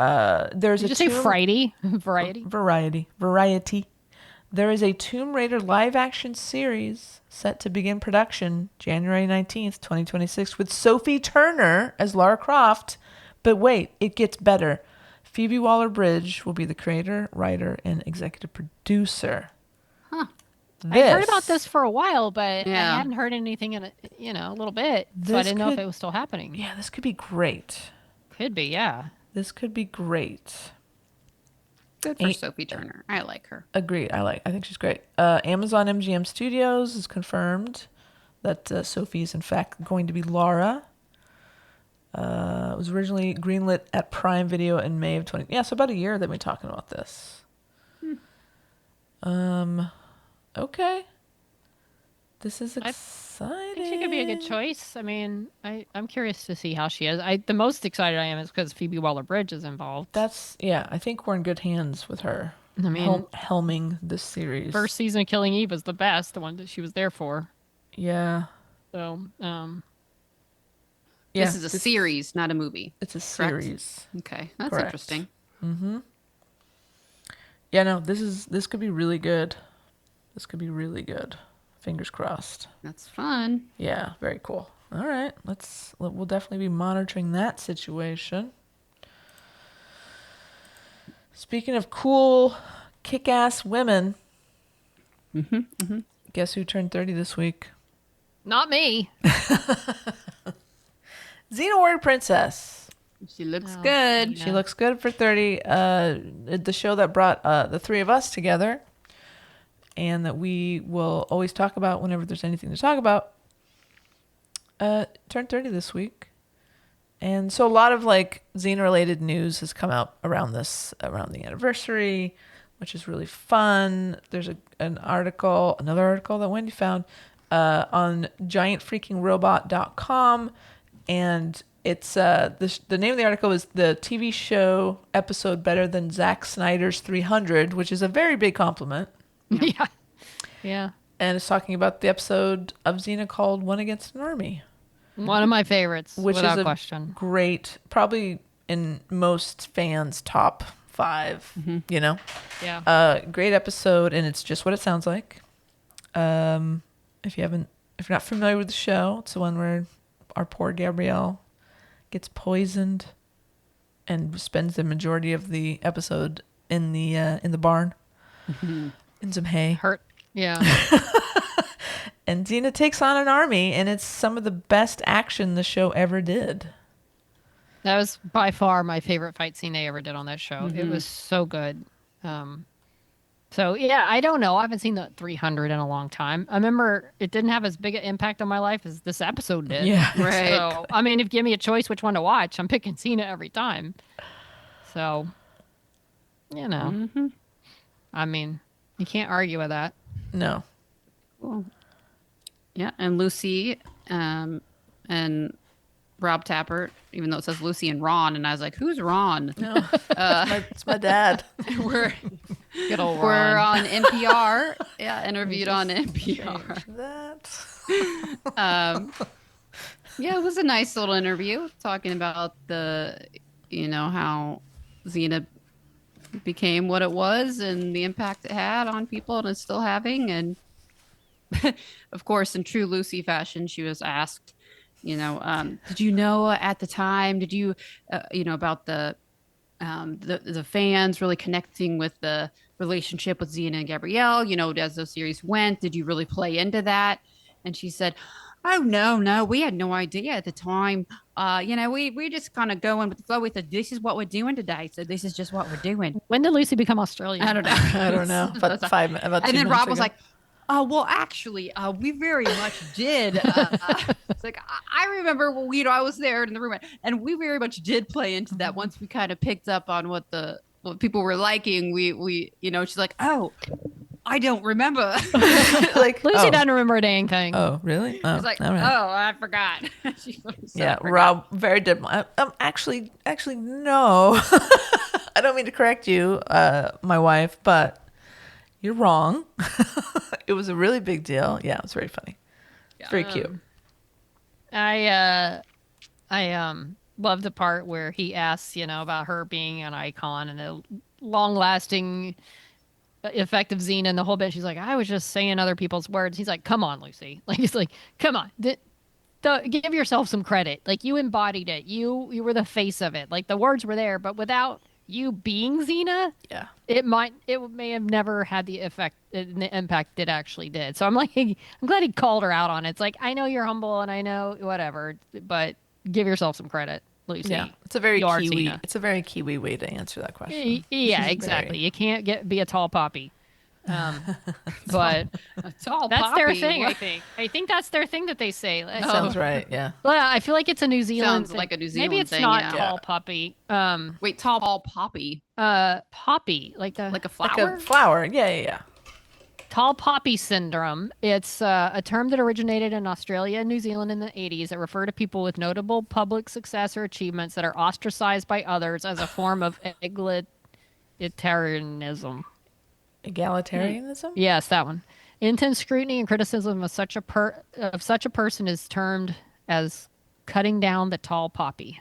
Speaker 3: there's
Speaker 2: Did
Speaker 3: a
Speaker 2: you say
Speaker 3: Tomb-
Speaker 2: Friday? Variety?
Speaker 3: Variety. There is a Tomb Raider live-action series set to begin production January 19th, 2026, with Sophie Turner as Lara Croft. But wait, it gets better. Phoebe Waller-Bridge will be the creator, writer, and executive producer.
Speaker 4: Huh.
Speaker 2: I heard about this for a while, but
Speaker 4: Yeah.
Speaker 2: I hadn't heard anything in a little bit, so I
Speaker 3: This
Speaker 2: didn't know if
Speaker 3: could-
Speaker 2: it was still happening.
Speaker 3: Yeah, this could be great.
Speaker 2: Could be, yeah.
Speaker 3: This could be great.
Speaker 4: Good for Sophie Turner. I like her.
Speaker 3: Agreed. I think she's great. Amazon MGM Studios has confirmed that Sophie is in fact going to be Laura. It was originally greenlit at Prime Video in May of 20. Yeah, so about a year they've been talking about this. Okay. This is exciting.
Speaker 2: I think she could be a good choice. I mean, I'm curious to see how she is. The most excited I am is because Phoebe Waller-Bridge is involved.
Speaker 3: I think we're in good hands with her.
Speaker 2: I mean,
Speaker 3: helming this series.
Speaker 2: first season of Killing Eve was the best, the one that she was there for.
Speaker 3: Yeah.
Speaker 2: So,
Speaker 3: Yeah.
Speaker 4: This is a series, not a movie.
Speaker 3: It's a
Speaker 4: correct?
Speaker 3: series.
Speaker 4: Okay, that's
Speaker 3: Correct.
Speaker 4: interesting.
Speaker 3: Yeah, no, this could be really good. This could be really good. Fingers crossed.
Speaker 4: That's fun.
Speaker 3: Yeah, very cool. All right, we'll definitely be monitoring that situation. Speaking of cool, kick-ass women, guess who turned 30 this week?
Speaker 2: not me.
Speaker 3: Xena Warrior Princess.
Speaker 4: She looks
Speaker 2: Oh,
Speaker 4: good.
Speaker 3: She looks good for 30. The show that brought the three of us together and that we will always talk about whenever there's anything to talk about, turned 30 this week. And so a lot of like Xena-related news has come out around the anniversary, which is really fun. There's another article that Wendy found on giantfreakingrobot.com, and it's the name of the article is the TV show episode better than Zack Snyder's 300, which is a very big compliment.
Speaker 2: Yeah. Yeah.
Speaker 3: And it's talking about the episode of Xena called One Against an Army,
Speaker 2: One of my favorites,
Speaker 3: which
Speaker 2: without
Speaker 3: is a
Speaker 2: question.
Speaker 3: great, probably in most fans' top 5, you know?
Speaker 2: Yeah.
Speaker 3: Great episode, and it's just what it sounds like. If you're not familiar with the show, it's the one where our poor Gabrielle gets poisoned and spends the majority of the episode in the barn in some hay.
Speaker 2: Hurt. Yeah.
Speaker 3: And Xena takes on an army, and it's some of the best action the show ever did.
Speaker 2: That was by far my favorite fight scene they ever did on that show. It was so good. So yeah, I don't know. I haven't seen the 300 in a long time. I remember it didn't have as big an impact on my life as this episode did.
Speaker 3: Yeah,
Speaker 4: right.
Speaker 2: So I mean, if you give me a choice which one to watch, I'm picking Cena every time. So, you know, I mean, you can't argue with that.
Speaker 3: No.
Speaker 4: Cool. Yeah, and Lucy and Rob Tappert, even though it says Lucy and Ron, and I was like, who's Ron?
Speaker 3: No. It's my dad.
Speaker 4: We're
Speaker 2: Good old
Speaker 4: we're
Speaker 2: Ron.
Speaker 4: on NPR. Yeah, interviewed on NPR.
Speaker 3: That.
Speaker 4: Yeah, it was a nice little interview talking about how Xena became what it was and the impact it had on people and it's still having. And of course, in true Lucy fashion, she was asked, did you know at the time, about the the fans really connecting with the relationship with Xena and Gabrielle, as the series went. Did you really play into that? And she said, oh, no, we had no idea at the time. We just kind of going with the flow with it. This is what we're doing today. So this is just what we're doing.
Speaker 2: When did Lucy become Australian?
Speaker 4: I don't know.
Speaker 3: I don't know. About 5 about 2
Speaker 4: And then
Speaker 3: minutes
Speaker 4: Rob was
Speaker 3: ago.
Speaker 4: like, oh, well, actually, we very much did. It's like, I remember when I was there in the room, and we very much did play into that once we kind of picked up on what people were liking. We she's like, oh, I don't remember.
Speaker 3: like
Speaker 2: Lucy doesn't remember a dang thing.
Speaker 3: Oh, really? Oh,
Speaker 4: It's like,
Speaker 3: all right.
Speaker 4: oh, I forgot. She was so
Speaker 3: Yeah,
Speaker 4: forgot.
Speaker 3: Rob, very different. Actually, no. I don't mean to correct you, my wife, but you're wrong. It was a really big deal. Yeah, it was very funny. It's very cute.
Speaker 2: I love the part where he asks, about her being an icon and the long-lasting effect of Xena and the whole bit. She's like, I was just saying other people's words. He's like, come on, Lucy. Like, he's like, come on. Give yourself some credit. Like, you embodied it. You were the face of it. Like, the words were there, but without you being Xena,
Speaker 3: Yeah.
Speaker 2: it may have never had the impact it actually did. So I'm like, I'm glad he called her out on it. It's like, I know you're humble and I know whatever, but give yourself some credit, Lucy.
Speaker 3: Yeah, it's a very
Speaker 2: You are
Speaker 3: Kiwi.
Speaker 2: Xena.
Speaker 3: It's a very Kiwi way to answer that question.
Speaker 2: Yeah, exactly. You can't be a tall poppy. But
Speaker 4: It's all
Speaker 2: that's their
Speaker 4: poppy.
Speaker 2: thing. I think that's their thing that they say.
Speaker 3: Sounds right. Yeah.
Speaker 2: Well, I feel like it's a New Zealand.
Speaker 4: Sounds
Speaker 2: thing.
Speaker 4: like a New
Speaker 2: Maybe
Speaker 4: Zealand
Speaker 2: it's
Speaker 4: thing,
Speaker 2: not
Speaker 4: yeah.
Speaker 2: tall puppy.
Speaker 4: Wait, tall poppy,
Speaker 2: Poppy, like
Speaker 4: like a
Speaker 3: Like
Speaker 4: flower.
Speaker 3: a flower. Yeah.
Speaker 2: tall poppy syndrome. It's a term that originated in Australia and New Zealand in the 80s that refer to people with notable public success or achievements that are ostracized by others as a form of egalitarianism.
Speaker 3: Egalitarianism?
Speaker 2: Yes, that one. Intense scrutiny and criticism of such a person is termed as cutting down the tall poppy.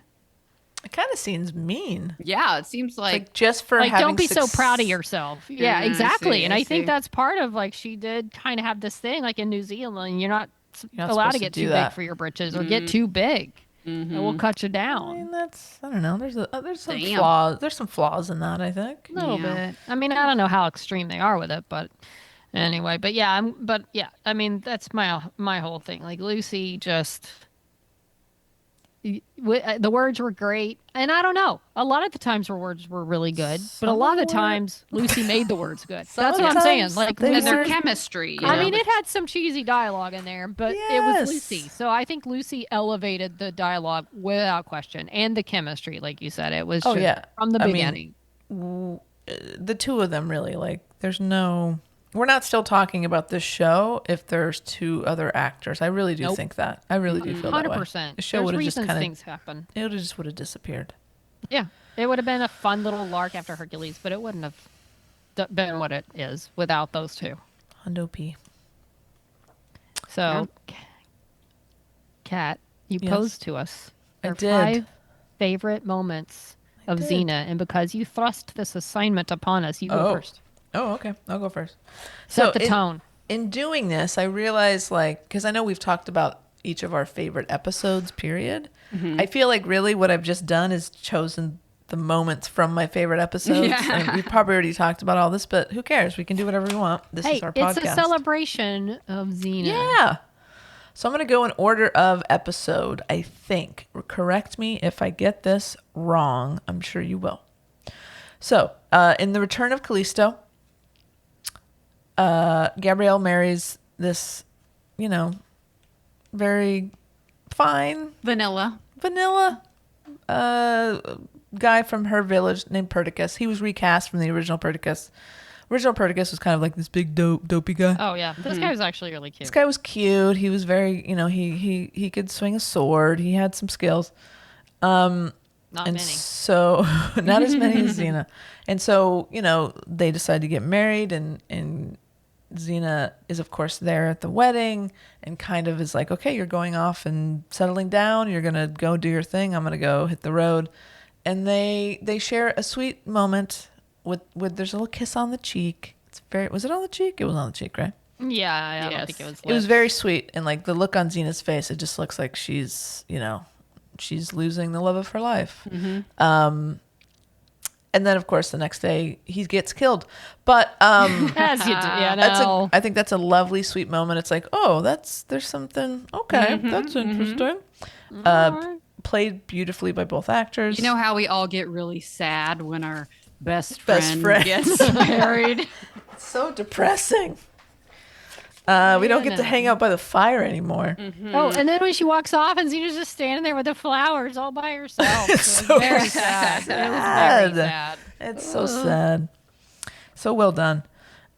Speaker 3: It kind of seems mean.
Speaker 4: Yeah, it seems like
Speaker 3: just for
Speaker 2: Like,
Speaker 3: having
Speaker 2: don't be so
Speaker 3: suc-
Speaker 2: proud of yourself. Yeah,
Speaker 4: I
Speaker 2: exactly.
Speaker 4: see,
Speaker 2: And
Speaker 4: I
Speaker 2: I think
Speaker 4: see.
Speaker 2: that's part of, like, she did kind of have this thing, like in New Zealand, you're not
Speaker 3: not
Speaker 2: allowed
Speaker 3: supposed
Speaker 2: to
Speaker 3: to
Speaker 2: get
Speaker 3: do
Speaker 2: too
Speaker 3: that.
Speaker 2: big for your britches or get too big. It will cut you
Speaker 3: I
Speaker 2: down.
Speaker 3: mean, I don't know. There's some
Speaker 4: Damn.
Speaker 3: flaws. There's some flaws in that, I think.
Speaker 2: A little
Speaker 4: Yeah.
Speaker 2: bit. I mean, I don't know how extreme they are with it, but anyway. But yeah, I mean, that's my whole thing. Like, Lucy just. The words were great, and I don't know. A lot of the times her words were really good, but a
Speaker 3: Some
Speaker 2: lot of
Speaker 3: of
Speaker 2: the
Speaker 3: them were-
Speaker 2: times Lucy made the words good.
Speaker 3: Some
Speaker 2: That's
Speaker 3: of
Speaker 2: what
Speaker 3: the
Speaker 2: I'm saying.
Speaker 3: times
Speaker 2: Like,
Speaker 3: they
Speaker 4: and their
Speaker 3: were-
Speaker 4: chemistry.
Speaker 2: I mean, it had some cheesy dialogue in there, but it
Speaker 3: Yes.
Speaker 2: was Lucy. So I think Lucy elevated the dialogue without question, and the chemistry, like you said, it was
Speaker 3: Oh,
Speaker 2: just
Speaker 3: yeah.
Speaker 2: from the
Speaker 3: I mean,
Speaker 2: beginning.
Speaker 3: The two of them really, like, there's no. We're not still talking about this show if there's two other actors. I really do
Speaker 2: Nope.
Speaker 3: think that. I really do feel that way.
Speaker 2: 100%.
Speaker 3: The show
Speaker 2: There's
Speaker 3: would have just
Speaker 2: reasons
Speaker 3: kind of.
Speaker 2: things happen.
Speaker 3: It would have disappeared.
Speaker 2: Yeah, it would have been a fun little lark after Hercules, but it wouldn't have been what it is without those two.
Speaker 3: Hundo P.
Speaker 2: So, Kat, you
Speaker 3: Yes.
Speaker 2: posed to us
Speaker 3: I
Speaker 2: your
Speaker 3: did.
Speaker 2: 5 favorite moments of
Speaker 3: did.
Speaker 2: Xena, and because you thrust this assignment upon us, you go first.
Speaker 3: Oh, okay. I'll go first.
Speaker 2: Set the tone.
Speaker 3: In doing this, I realized, like, because I know we've talked about each of our favorite episodes, period. I feel like really what I've just done is chosen the moments from my favorite episodes.
Speaker 4: Yeah.
Speaker 3: And we've probably already talked about all this, but who cares? We can do whatever we want. This
Speaker 2: Hey,
Speaker 3: is our
Speaker 2: it's
Speaker 3: podcast.
Speaker 2: a celebration of Xena.
Speaker 3: Yeah. So I'm going to go in order of episode, I think. Correct me if I get this wrong. I'm sure you will. So, in The Return of Callisto, Gabrielle marries this, very fine,
Speaker 4: vanilla.
Speaker 3: vanilla guy from her village named Perdiccas. He was recast from the original Perdiccas. Original Perdiccas was kind of like this big dopey guy.
Speaker 2: Oh yeah, this guy was actually really cute.
Speaker 3: This guy was cute. He was very, he could swing a sword. He had some skills.
Speaker 2: Not
Speaker 3: And
Speaker 2: many.
Speaker 3: so, not as many as Xena. And so, they decide to get married, and Xena is, of course, there at the wedding and kind of is like, okay, you're going off and settling down. You're going to go do your thing. I'm going to go hit the road. And they share a sweet moment with there's a little kiss on the cheek. Was it on the cheek? It was on the cheek, right?
Speaker 2: Yeah, I don't
Speaker 4: Yes.
Speaker 2: think it was.
Speaker 3: It was
Speaker 2: lips.
Speaker 3: very sweet. And like the look on Xena's face, it just looks like she's losing the love of her life. And then, of course, the next day he gets killed. But
Speaker 2: As you do. Yeah, no.
Speaker 3: I think that's a lovely, sweet moment. It's like, oh, there's something. Okay, that's interesting. Played beautifully by both actors.
Speaker 4: You know how we all get really sad when our best friend gets
Speaker 2: Married.
Speaker 3: It's so depressing. We don't get to hang out by the fire anymore.
Speaker 2: Oh, and then when she walks off and Xena's just standing there with the flowers all by herself.
Speaker 3: It's
Speaker 2: So it
Speaker 3: so
Speaker 2: was very sad. It was very sad.
Speaker 3: It's so sad. So well done.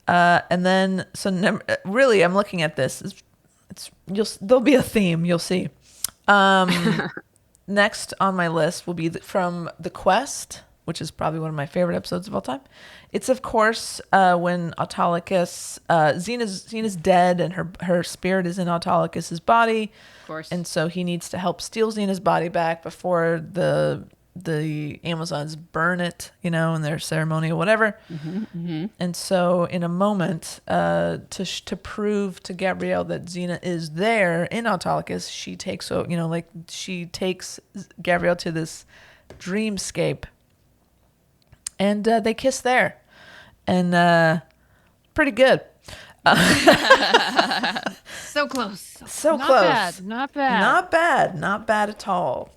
Speaker 3: And then, really, I'm looking at this. There'll be a theme. You'll see. Next on my list will be from The Quest, which is probably one of my favorite episodes of all time. It's, of course, when Autolycus, Xena's dead and her spirit is in Autolycus's body.
Speaker 4: Of course.
Speaker 3: And so he needs to help steal Xena's body back before the Amazons burn it, in their ceremony or whatever. And so in a moment, to prove to Gabrielle that Xena is there in Autolycus, she takes Gabrielle to this dreamscape. And they kiss there. And pretty good.
Speaker 4: So close.
Speaker 3: So
Speaker 2: Not
Speaker 3: close.
Speaker 2: bad. Not bad.
Speaker 3: Not bad. Not bad at all.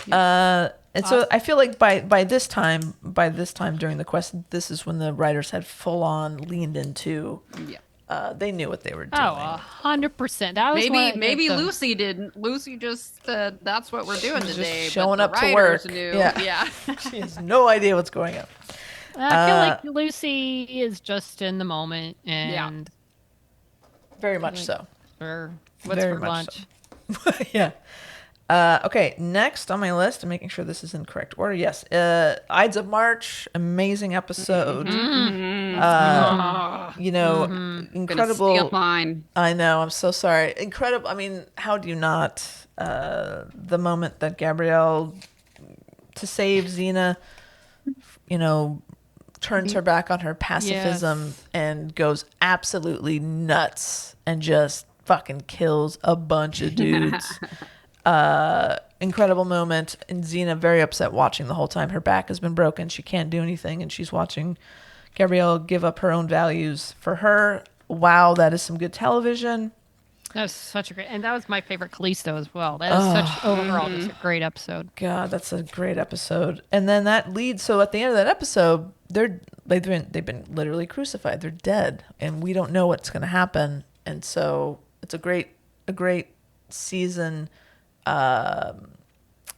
Speaker 3: And so I feel like by this time during the quest, this is when the writers had full on leaned into.
Speaker 4: Yeah.
Speaker 3: They knew what they were doing.
Speaker 2: Oh, 100%. That was
Speaker 4: Maybe Lucy didn't. Lucy just said, "That's what we're doing
Speaker 3: Just
Speaker 4: today."
Speaker 3: showing
Speaker 4: but
Speaker 3: up
Speaker 4: the
Speaker 3: to
Speaker 4: writers
Speaker 3: work.
Speaker 4: Knew.
Speaker 3: Yeah. She has no idea what's going on.
Speaker 2: I feel like Lucy is just in the moment and
Speaker 3: Very much so.
Speaker 2: or what's
Speaker 3: Very
Speaker 2: for
Speaker 3: much
Speaker 2: lunch.
Speaker 3: so. Yeah. Okay, next on my list, I'm making sure this is in correct order. Yes. Ides of March, amazing episode. Incredible.
Speaker 4: Steal mine.
Speaker 3: I know, I'm so sorry. Incredible. I mean, how do you not? The moment that Gabrielle, to save Xena, turns her back on her pacifism and goes absolutely nuts and just fucking kills a bunch of dudes. Incredible moment. And Xena very upset watching the whole time. Her back has been broken. She can't do anything. And she's watching Gabrielle give up her own values for her. Wow, that is some good television.
Speaker 2: That was such a great, and that was my favorite Callisto as well. That is such overall just a great episode.
Speaker 3: God, that's a great episode. And then that leads. So at the end of that episode, they've been literally crucified. They're dead, and we don't know what's going to happen. And so it's a great season. What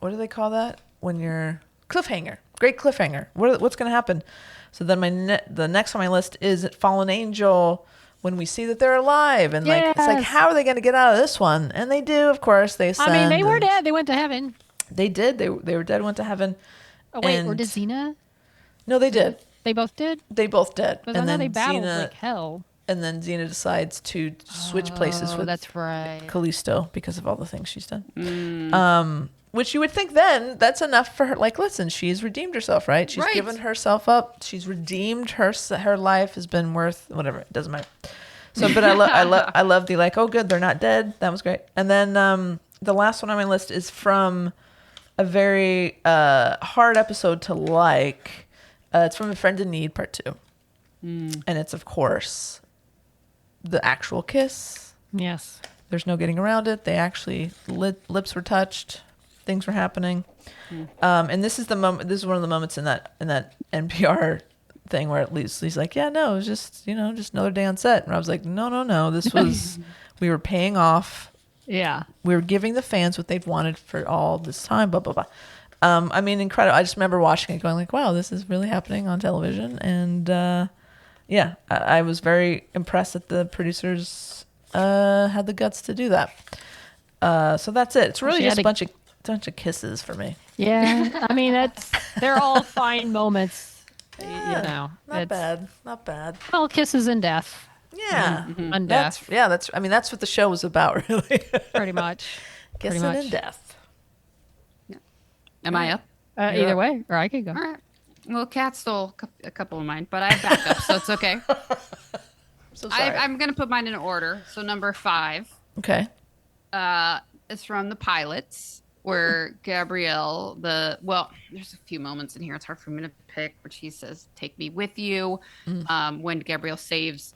Speaker 3: do they call that when you're cliffhanger? Great cliffhanger. What's going to happen? So then the next on my list is Fallen Angel. When we see that they're alive and it's like, how are they going to get out of this one? And they do, of course. They ascend.
Speaker 2: I mean, they were dead. They went to heaven.
Speaker 3: They did. They were dead. Went to heaven.
Speaker 2: Oh wait, or did Xena?
Speaker 3: No, they did.
Speaker 2: They both did.
Speaker 3: They both did.
Speaker 2: But I know they battled like hell.
Speaker 3: And then Xena decides to switch places with
Speaker 2: that's right.
Speaker 3: Callisto because of all the things she's done. Which you would think then that's enough for her. Like, listen, she's redeemed herself, right? She's given herself up. She's redeemed her life has been worth whatever. It doesn't matter. So, but I love the like, oh, good, they're not dead. That was great. And then the last one on my list is from a very hard episode to like. It's from A Friend in Need, Part 2. And it's, of course, the actual kiss.
Speaker 2: Yes.
Speaker 3: There's no getting around it. They actually lips were touched. Things were happening. And this is the moment. This is one of the moments in that NPR thing where at least he's like, yeah, no, it was just just another day on set. And I was like, no, this was we were paying off.
Speaker 2: Yeah. We
Speaker 3: were giving the fans what they've wanted for all this time. Blah blah blah. I mean, incredible. I just remember watching it, going like, wow, this is really happening on television. And I was very impressed that the producers had the guts to do that. So that's it. It's really just a bunch of kisses for me.
Speaker 2: Yeah, I mean they're all fine moments.
Speaker 3: Not bad.
Speaker 2: Well, kisses and death.
Speaker 3: Yeah,
Speaker 2: and death.
Speaker 3: That's what the show was about, really.
Speaker 2: Pretty much.
Speaker 3: Kissing and death.
Speaker 4: Yeah. Am I up?
Speaker 2: Either way, or I could go.
Speaker 4: All right. Well, Kat stole a couple of mine, but I have backup, so it's okay.
Speaker 3: So sorry.
Speaker 4: I'm gonna put mine in order. So number 5.
Speaker 3: Okay.
Speaker 4: It's from the pilots. where Gabrielle, there's a few moments in here. It's hard for me to pick, but she says, "Take me with you." When Gabrielle saves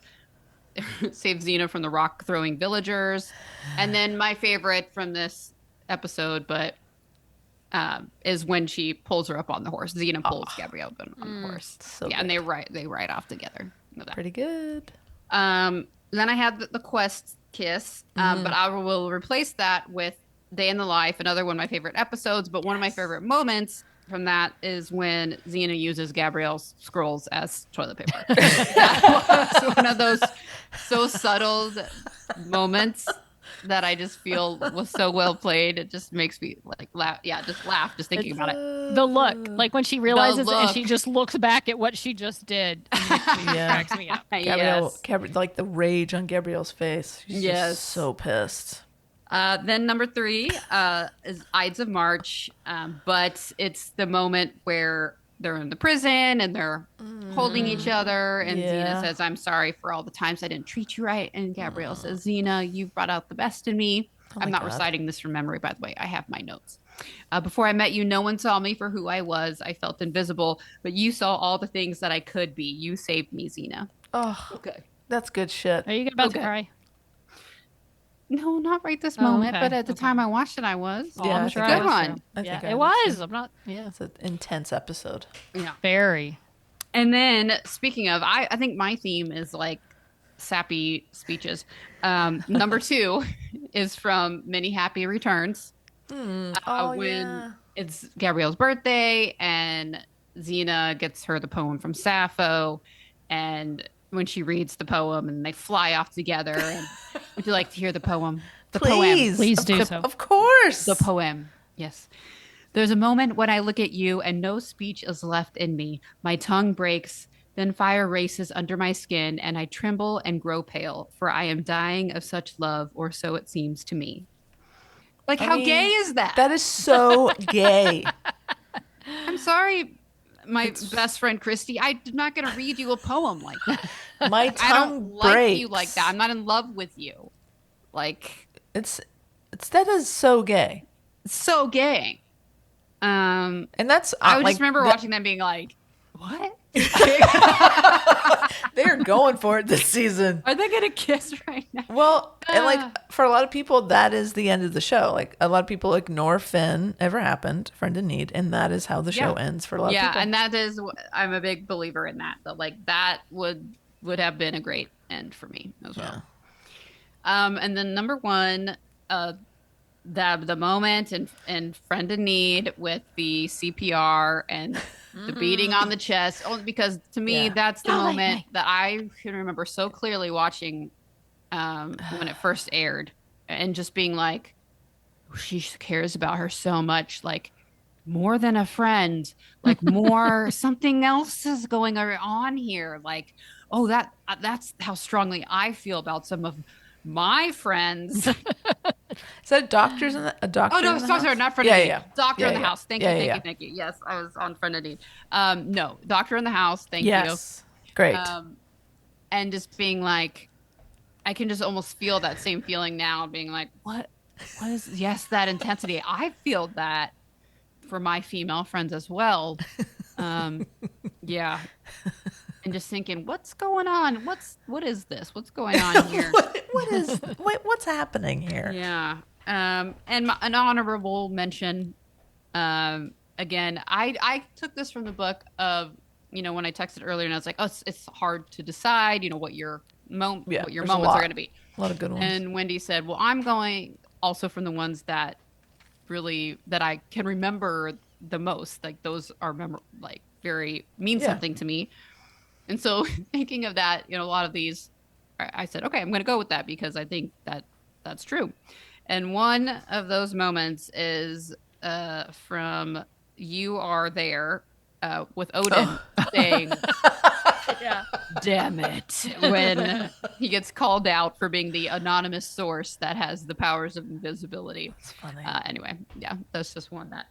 Speaker 4: Xena from the rock throwing villagers. And then my favorite from this episode, but is when she pulls her up on the horse. Xena pulls Gabrielle up on the horse.
Speaker 3: So
Speaker 4: and they ride off together.
Speaker 3: Pretty good.
Speaker 4: Then I had the quest kiss, but I will replace that with Day in the Life, another one of my favorite episodes. But one of my favorite moments from that is when Xena uses Gabrielle's scrolls as toilet paper. That was one of those so subtle moments that I just feel was so well played. It just makes me like laugh. Yeah, just laugh just thinking about it.
Speaker 2: The look, like when she realizes and she just looks back at what she just did. Cracks me up.
Speaker 3: Gabrielle, like the rage on Gabrielle's face. She's just so pissed.
Speaker 4: Then number 3 is Ides of March, but it's the moment where they're in the prison and they're holding each other, and Xena says, "I'm sorry for all the times I didn't treat you right," and Gabrielle says, "Xena, you've brought out the best in me." I'm not reciting this from memory, by the way. I have my notes. Before I met you, no one saw me for who I was. I felt invisible, but you saw all the things that I could be. You saved me, Xena.
Speaker 3: Oh,
Speaker 4: okay.
Speaker 3: That's good shit.
Speaker 2: Are you about to cry?
Speaker 4: No, not right this moment, but at the time I watched it, I was.
Speaker 3: Yeah,
Speaker 4: I'm sure good one.
Speaker 2: Yeah, it was. I'm not. Yeah,
Speaker 3: it's an intense episode.
Speaker 4: Yeah,
Speaker 2: very.
Speaker 4: And then speaking of, I think my theme is like sappy speeches. Number 2 is from Many Happy Returns. When it's Gabrielle's birthday and Xena gets her the poem from Sappho, and when she reads the poem and they fly off together. And would you like to hear the poem? The
Speaker 3: Please.
Speaker 4: poem.
Speaker 2: Please do so.
Speaker 3: Of course.
Speaker 4: The poem. Yes. There's a moment when I look at you and no speech is left in me. My tongue breaks, then fire races under my skin, and I tremble and grow pale, for I am dying of such love, or so it seems to me. Like, how gay is that?
Speaker 3: That is so gay.
Speaker 4: I'm sorry, my best friend Christy, I'm not going to read you a poem like that.
Speaker 3: My tongue
Speaker 4: I don't
Speaker 3: breaks.
Speaker 4: like you like that. I'm not in love with you. Like,
Speaker 3: it's that is so gay.
Speaker 4: It's so gay.
Speaker 3: And that's
Speaker 4: I just remember watching them being like, "What?"
Speaker 3: They're going for it this season.
Speaker 4: Are they gonna kiss right now?
Speaker 3: Well, and like for a lot of people, that is the end of the show. Like a lot of people ignore Finn, Ever Happened, Friend in Need, and that is how the show ends for a lot of people.
Speaker 4: Yeah, and that is, I'm a big believer in that. That like that would have been a great end for me as well. And then number 1, the moment and Friend in Need with the CPR and the beating on the chest. Only because to me that's the moment that I can remember so clearly watching when it first aired, and just being like, she cares about her so much, like more than a friend, like more something else is going on here. Like, oh, that's how strongly I feel about some of my friends.
Speaker 3: Is that doctors in a doctor?
Speaker 4: Oh no, sorry, not Friend in Need. Doctor in the House. Thank you. Yes, I was on Friend in Need. No, Doctor in the House. Thank you.
Speaker 3: Yes, great.
Speaker 4: And just being like, I can just almost feel that same feeling now, being like, what is that intensity? I feel that for my female friends as well. Yeah. And just thinking, what's going on? What is this? What's going on here?
Speaker 3: What's happening here?
Speaker 4: Yeah. And an honorable mention. Again, I took this from the book of, when I texted earlier and I was like, oh, it's hard to decide, what your moments are going to be.
Speaker 3: A lot of good ones.
Speaker 4: And Wendy said, well, I'm going also from the ones that I can remember the most. Like those are very mean something to me. And so thinking of that, a lot of these, I said, okay, I'm going to go with that because I think that's true. And one of those moments is from You Are There with Odin saying, damn it, when he gets called out for being the anonymous source that has the powers of invisibility.
Speaker 3: That's funny.
Speaker 4: Anyway, yeah, that's just one that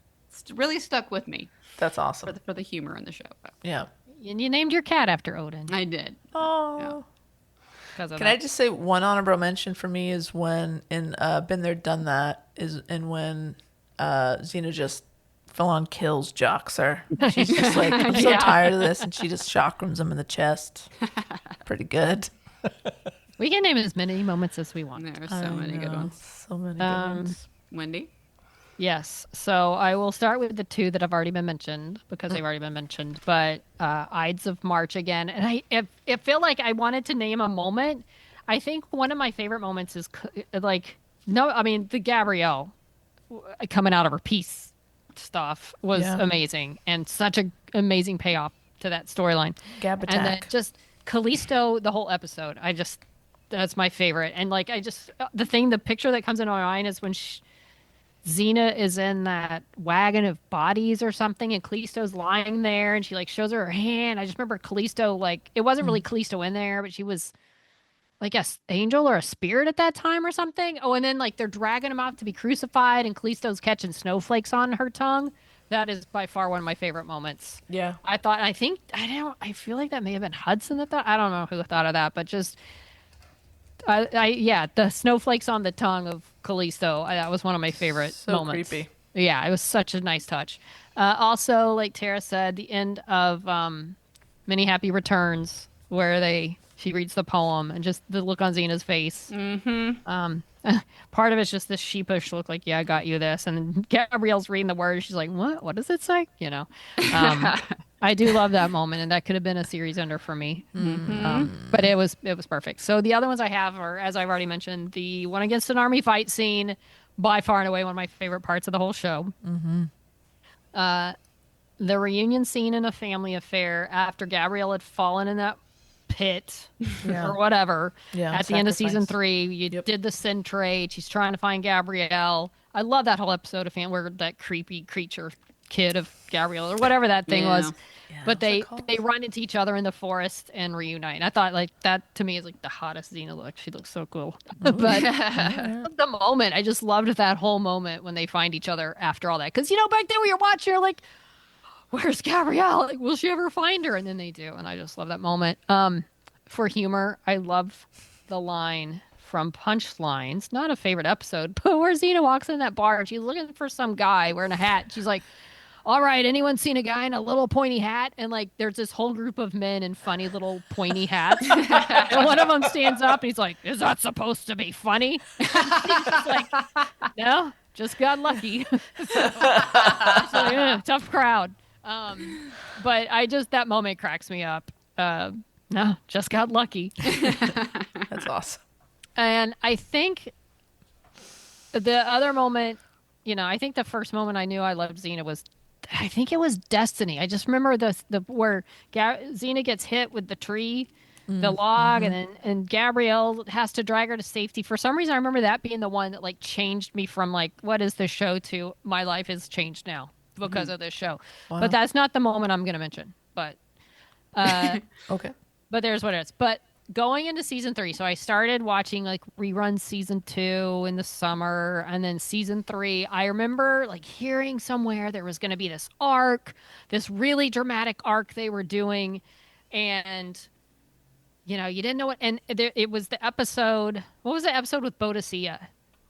Speaker 4: really stuck with me.
Speaker 3: That's awesome.
Speaker 4: For the humor in the show.
Speaker 3: Yeah.
Speaker 2: And you named your cat after Odin.
Speaker 4: I did.
Speaker 3: Oh. Yeah. Can I just say one honorable mention for me is when in Been There, Done That and when Xena just full on kills Joxer. She's just like, I'm so tired of this, and she just chakrams him in the chest. Pretty good.
Speaker 2: We can name as many moments as we want.
Speaker 4: There's so many good ones.
Speaker 3: So many good ones.
Speaker 4: Wendy?
Speaker 2: Yes. So I will start with the two that have already been mentioned because they've already been mentioned. But Ides of March again. And I feel like I wanted to name a moment. I think one of my favorite moments is the Gabrielle coming out of her peace stuff was amazing and such an amazing payoff to that storyline.
Speaker 3: Gab attack.
Speaker 2: And then just Callisto, the whole episode. That's my favorite. And the picture that comes into my mind is when Xena is in that wagon of bodies or something, and Callisto's lying there, and she shows her hand. I just remember Callisto, it wasn't really Callisto in there, but she was like a angel or a spirit at that time or something. Oh, and then they're dragging him off to be crucified, and Callisto's catching snowflakes on her tongue. That is by far one of my favorite moments.
Speaker 3: Yeah.
Speaker 2: I feel like that may have been Hudson that thought. I don't know who thought of that, but just the snowflakes on the tongue of Callisto. That was one of my favorite moments.
Speaker 3: Creepy.
Speaker 2: Yeah, it was such a nice touch. Also, like Tara said, the end of Many Happy Returns, where she reads the poem and just the look on Xena's face. Mm-hmm. Part of it's just this sheepish look, like, yeah, I got you this. And then Gabrielle's reading the words. She's like, what? What does it say? I do love that moment, and that could have been a series ender for me. Mm-hmm. But it was perfect. So the other ones I have are, as I've already mentioned, the one against an army fight scene, by far and away one of my favorite parts of the whole show. Mm-hmm. The reunion scene in A Family Affair after Gabrielle had fallen in that pit or whatever at the end of season 3. You did the sin trade. She's trying to find Gabrielle. I love that whole episode of where that creepy creature kid of Gabrielle or whatever that thing was. Yeah, but they run into each other in the forest and reunite. And I thought that to me is the hottest Xena look. She looks so cool. But the moment, I just loved that whole moment when they find each other after all that. Because back then when you're watching, you're like, where's Gabrielle? Will she ever find her? And then they do. And I just love that moment. For humor, I love the line from Punchlines, not a favorite episode, but where Xena walks in that bar and she's looking for some guy wearing a hat. She's like, all right, anyone seen a guy in a little pointy hat? And there's this whole group of men in funny little pointy hats. And one of them stands up and he's like, is that supposed to be funny? He's just like, no, just got lucky. Tough crowd. But that moment cracks me up. No, just got lucky.
Speaker 3: That's awesome.
Speaker 2: And I think the other moment, I think the first moment I knew I loved Xena was, I think it was Destiny. I just remember the where Xena gets hit with the tree, the log, and Gabrielle has to drag her to safety. For some reason, I remember that being the one that changed me from what is this show to my life has changed now because of this show. Wow. But that's not the moment I'm going to mention. But
Speaker 3: okay.
Speaker 2: But there's what it is. But going into season 3, so I started watching reruns season 2 in the summer, and then season 3, I remember hearing somewhere there was going to be this arc, this really dramatic arc they were doing, and you didn't know what. And it was the episode. What was the episode with Bodicea,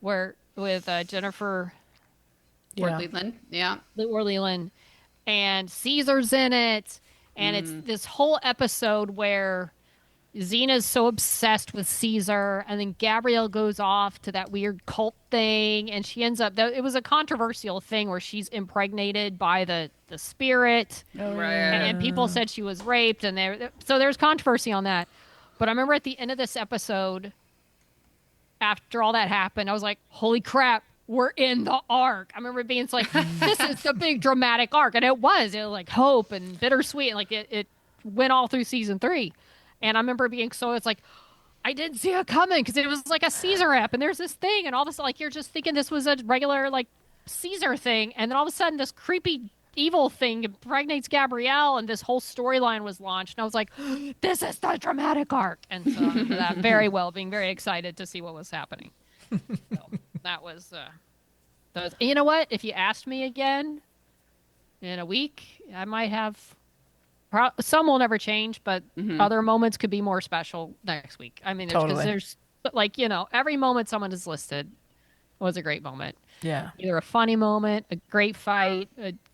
Speaker 2: with Jennifer
Speaker 4: Leland,
Speaker 2: or Leland, and Caesar's in it, and it's this whole episode where Xena's so obsessed with Caesar, and then Gabrielle goes off to that weird cult thing, and she ends up. It was a controversial thing where she's impregnated by the spirit, and people said she was raped, and there's controversy on that. But I remember at the end of this episode, after all that happened, I was like, "Holy crap, we're in the arc!" I remember being "This is the big dramatic arc," and it was hope and bittersweet, and it went all through season 3. And I remember being I didn't see it coming because it was a Caesar app, and there's this thing, and all of a sudden, you're just thinking this was a regular Caesar thing, and then all of a sudden, this creepy evil thing impregnates Gabrielle, and this whole storyline was launched, and I was like, this is the dramatic arc, and so I remember that very well, being very excited to see what was happening. So that was, and you know what? If you asked me again in a week, I might have. Some will never change, but other moments could be more special next week. I mean, there's every moment someone has listed was a great moment.
Speaker 3: Yeah.
Speaker 2: Either a funny moment, a great fight,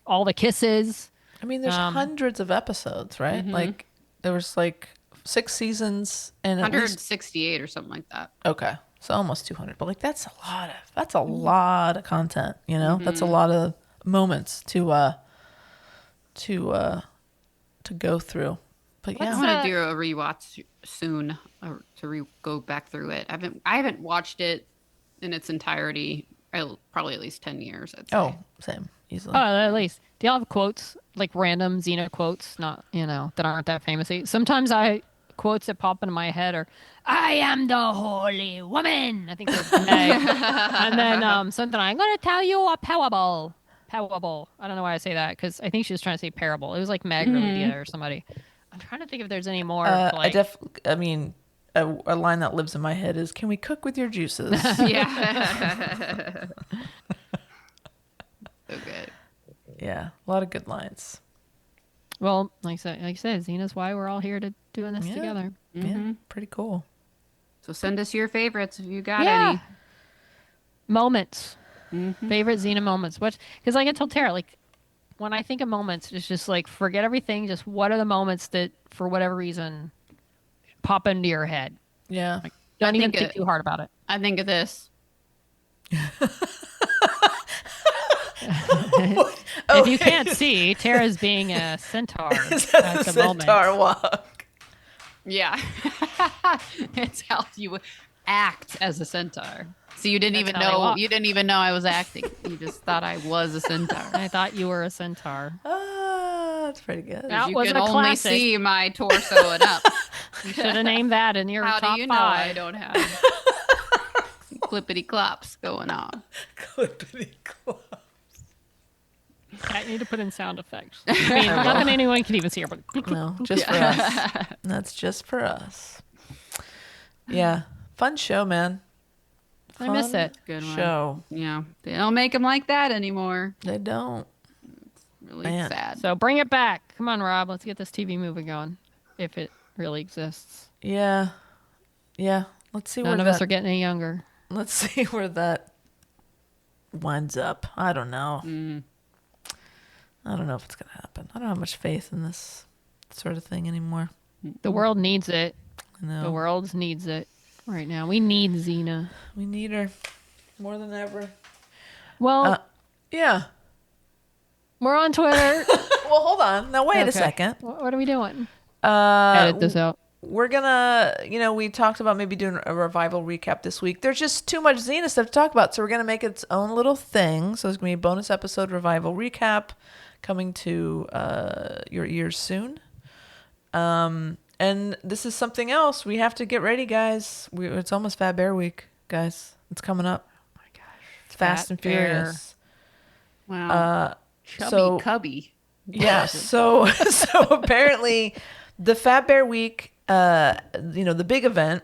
Speaker 2: all the kisses.
Speaker 3: I mean, there's hundreds of episodes, right? Like, there was like 6 seasons and at least
Speaker 4: 168 or something like that.
Speaker 3: okay, so almost 200. But like, that's a lot of content. You know, that's a lot of moments to go through. But
Speaker 4: I
Speaker 3: yeah,
Speaker 4: want to do a rewatch soon go back through it. I haven't watched it in its entirety. Probably at least 10 years. I'd say.
Speaker 3: oh, same, easily.
Speaker 2: Oh, at least. Do y'all have quotes, like random Xena quotes, not, that aren't that famous? Sometimes quotes that pop into my head are, I am the holy woman. I think that's Meg. And then something, I'm going to tell you a parable. Parable. I don't know why I say that, because I think she was trying to say parable. It was like Meg or Lydia or somebody. I'm trying to think if there's any more.
Speaker 3: I mean, a line that lives in my head is, "Can we cook with your juices?"
Speaker 4: Yeah. So good.
Speaker 3: Yeah, a lot of good lines.
Speaker 2: Well, like I said, Xena's why we're all here to doing this
Speaker 3: Yeah.
Speaker 2: together.
Speaker 3: Yeah, pretty cool.
Speaker 4: So send us your favorites if you got any.
Speaker 2: Moments. Favorite Xena moments. Because like I told Tara, like when I think of moments, it's just like forget everything. Just what are the moments that, for whatever reason, pop into your head?
Speaker 3: Yeah.
Speaker 2: Like, don't even
Speaker 4: think
Speaker 2: think too hard about it.
Speaker 4: I think of this.
Speaker 2: If you can't see, Tara's being a centaur at the
Speaker 3: Centaur
Speaker 2: moment.
Speaker 3: walk.
Speaker 4: Yeah. It's how you act as a centaur. So you didn't
Speaker 2: That's
Speaker 4: even
Speaker 2: how they
Speaker 4: know
Speaker 2: walk.
Speaker 4: you didn't even know I was acting. You just thought I was a centaur.
Speaker 2: I thought you were a centaur.
Speaker 3: Ah, that's pretty good.
Speaker 2: That
Speaker 4: You
Speaker 2: was
Speaker 4: can
Speaker 2: a
Speaker 4: only
Speaker 2: classic.
Speaker 4: see my torso and up.
Speaker 2: You should have named that in your
Speaker 4: How
Speaker 2: top
Speaker 4: do you know
Speaker 2: 5.
Speaker 4: I don't have some clippity clops going on?
Speaker 3: Clippity clop.
Speaker 2: I need to put in sound effects. I mean, not that anyone can even see her, but
Speaker 3: No, just for us. That's just for us. Yeah, fun show, man.
Speaker 2: I miss
Speaker 3: Fun
Speaker 2: it.
Speaker 4: Good one.
Speaker 3: show.
Speaker 4: Yeah, they don't make them like that anymore.
Speaker 3: They don't.
Speaker 4: Really
Speaker 3: Man.
Speaker 4: sad.
Speaker 2: So bring it back. Come on, Rob. Let's get this TV movie going, if it really exists.
Speaker 3: Yeah, yeah. Let's see
Speaker 2: None
Speaker 3: where
Speaker 2: of
Speaker 3: that.
Speaker 2: us are getting any younger.
Speaker 3: Let's see where that winds up. I don't know. I don't know if it's gonna happen. I don't have much faith in this sort of thing anymore.
Speaker 2: The world needs it.
Speaker 3: I know.
Speaker 2: The world needs it right now. We need Xena.
Speaker 3: We need her more than ever.
Speaker 2: Well,
Speaker 3: Yeah.
Speaker 2: we're on Twitter.
Speaker 3: Well, hold on. Now wait a
Speaker 2: Okay.
Speaker 3: second.
Speaker 2: What are we doing?
Speaker 3: Uh,
Speaker 2: Edit this out.
Speaker 3: We're gonna, we talked about maybe doing a revival recap this week. There's just too much Xena stuff to talk about, so we're gonna make its own little thing. So it's gonna be a bonus episode revival recap coming to your ears soon. And this is something else. We have to get ready, guys. It's almost Fat Bear Week, guys. It's coming up.
Speaker 2: Oh my gosh.
Speaker 3: It's Fast
Speaker 2: Fat
Speaker 3: and
Speaker 2: Bear.
Speaker 3: Furious.
Speaker 4: Wow. Chubby
Speaker 3: so-
Speaker 4: cubby.
Speaker 3: Yeah. So apparently, the Fat Bear Week, the big event,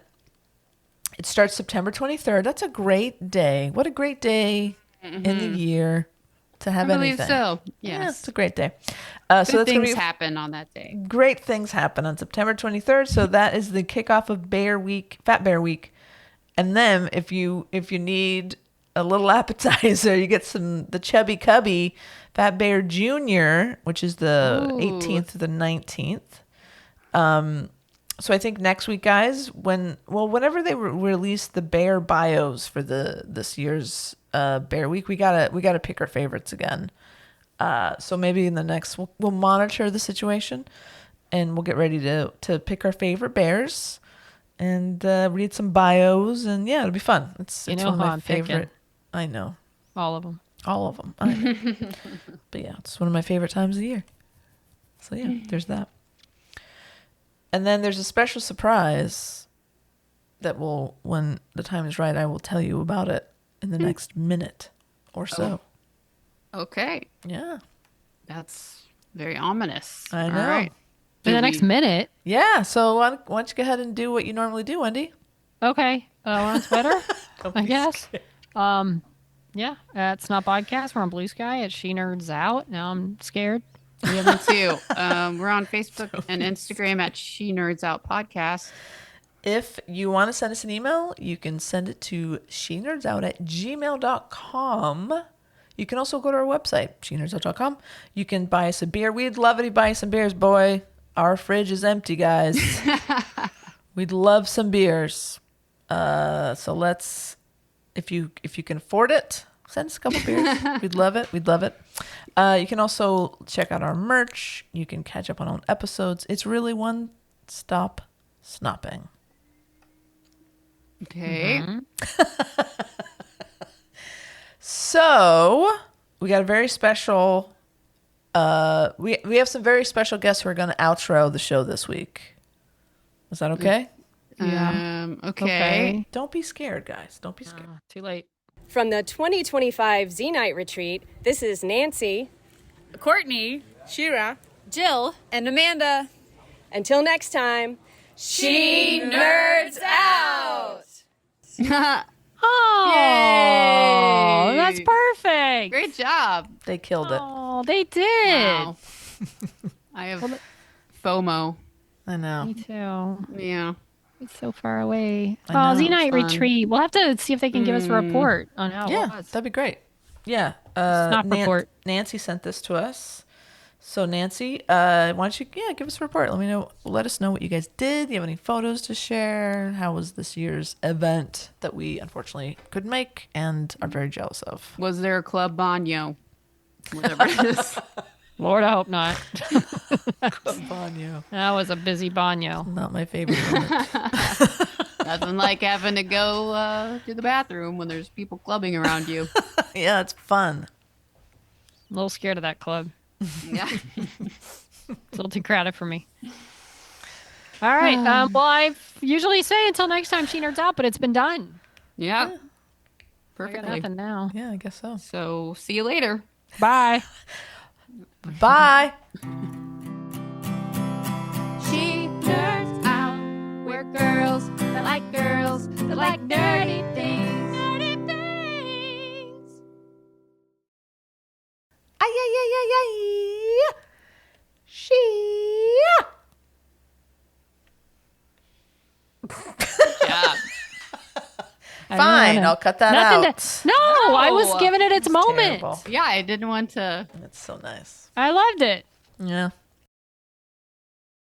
Speaker 3: it starts September 23rd. That's a great day. What a great day in the year to have
Speaker 4: I believe
Speaker 3: anything.
Speaker 4: so.
Speaker 3: Yeah,
Speaker 4: Yes.
Speaker 3: it's a great day.
Speaker 4: Good
Speaker 3: So that's going
Speaker 4: things
Speaker 3: to be
Speaker 4: happen on that day.
Speaker 3: great things happen on September 23rd. So that is the kickoff of Fat Bear Week. And then if you need a little appetizer, you get the Chubby Cubby Fat Bear Jr., which is the
Speaker 4: Ooh.
Speaker 3: 18th to the 19th. So I think next week, guys, whenever they release the bear bios for this year's Bear Week, we gotta pick our favorites again. So maybe in the next, we'll monitor the situation, and we'll get ready to pick our favorite bears, and read some bios, and yeah, it'll be fun. It's
Speaker 2: You know
Speaker 3: one of
Speaker 2: who
Speaker 3: my
Speaker 2: I'm picking.
Speaker 3: favorite. I know
Speaker 2: All of them.
Speaker 3: all of them. I know. But yeah, it's one of my favorite times of the year. So yeah, there's that. And then there's a special surprise that when the time is right, I will tell you about it in the next minute or so.
Speaker 4: Okay.
Speaker 3: Yeah.
Speaker 4: That's very ominous.
Speaker 3: I know.
Speaker 4: All right.
Speaker 2: In
Speaker 4: Do
Speaker 2: the next
Speaker 4: we-
Speaker 2: minute.
Speaker 3: Yeah. So why don't you go ahead and do what you normally do, Wendy?
Speaker 2: Okay. On Twitter, I guess. Yeah. It's not podcast. We're on Blue Sky. It's She Nerds Out. Now I'm scared.
Speaker 4: We have me too. We're on Facebook and Instagram at She Nerds Out Podcast.
Speaker 3: If you want to send us an email, you can send it to shenerdsout@gmail.com. You can also go to our website, shenerdsout.com. You can buy us a beer. We'd love it if you buy some beers, boy. Our fridge is empty, guys. We'd love some beers. So let's, if you can afford it, send us a couple beers. We'd love it. We'd love it. You can also check out our merch. You can catch up on old episodes. It's really one-stop snopping.
Speaker 4: Okay.
Speaker 3: So we got a very special. We have some very special guests who are going to outro the show this week. Is that okay?
Speaker 4: Okay.
Speaker 3: Don't be scared, guys. Don't be scared.
Speaker 2: Too late.
Speaker 6: From the 2025 Z-Night Retreat, this is Nancy,
Speaker 7: Courtney,
Speaker 6: Shira,
Speaker 7: Jill, and Amanda.
Speaker 6: Until next time, she nerds out!
Speaker 2: Oh,
Speaker 4: Yay!
Speaker 2: that's perfect.
Speaker 4: Great job.
Speaker 3: They killed it.
Speaker 2: Oh, they did.
Speaker 4: Wow. I have FOMO.
Speaker 3: I know.
Speaker 2: Me too.
Speaker 4: Yeah.
Speaker 2: It's so far away.
Speaker 3: I know,
Speaker 2: Z-Night
Speaker 4: it's fun.
Speaker 2: Retreat. We'll have to see if they can give us a report on how it
Speaker 3: Yeah,
Speaker 2: was.
Speaker 3: that'd be great. Yeah.
Speaker 2: Snop report.
Speaker 3: Nancy sent this to us. So Nancy, why don't you give us a report? Let us know what you guys did. Do you have any photos to share? How was this year's event that we unfortunately couldn't make and are very jealous of?
Speaker 4: Was there a club banyo? Whatever it is.
Speaker 2: Lord, I hope not.
Speaker 3: Banyo.
Speaker 2: That was a busy banyo.
Speaker 3: Not my favorite moment.
Speaker 4: Nothing like having to go to the bathroom when there's people clubbing around you.
Speaker 3: Yeah, it's fun.
Speaker 2: I'm a little scared of that club.
Speaker 4: Yeah.
Speaker 2: It's a little too crowded for me. All right. Well, I usually say until next time, she nerds out, but it's been done.
Speaker 4: Yeah.
Speaker 2: I got
Speaker 4: Perfectly.
Speaker 2: nothing now.
Speaker 3: Yeah, I guess so.
Speaker 4: So see you later.
Speaker 2: Bye.
Speaker 3: Bye.
Speaker 1: She nerds out. We're girls that like nerdy things. Nerdy things.
Speaker 3: Ay, ay, ay, ay, ay. She.
Speaker 4: Yeah.
Speaker 3: Fine, I'll cut that
Speaker 2: Nothing
Speaker 3: out.
Speaker 2: No, I was
Speaker 4: No.
Speaker 2: giving it its moment.
Speaker 3: Terrible.
Speaker 4: Yeah, I didn't want to.
Speaker 3: It's so nice.
Speaker 2: I loved it.
Speaker 3: Yeah.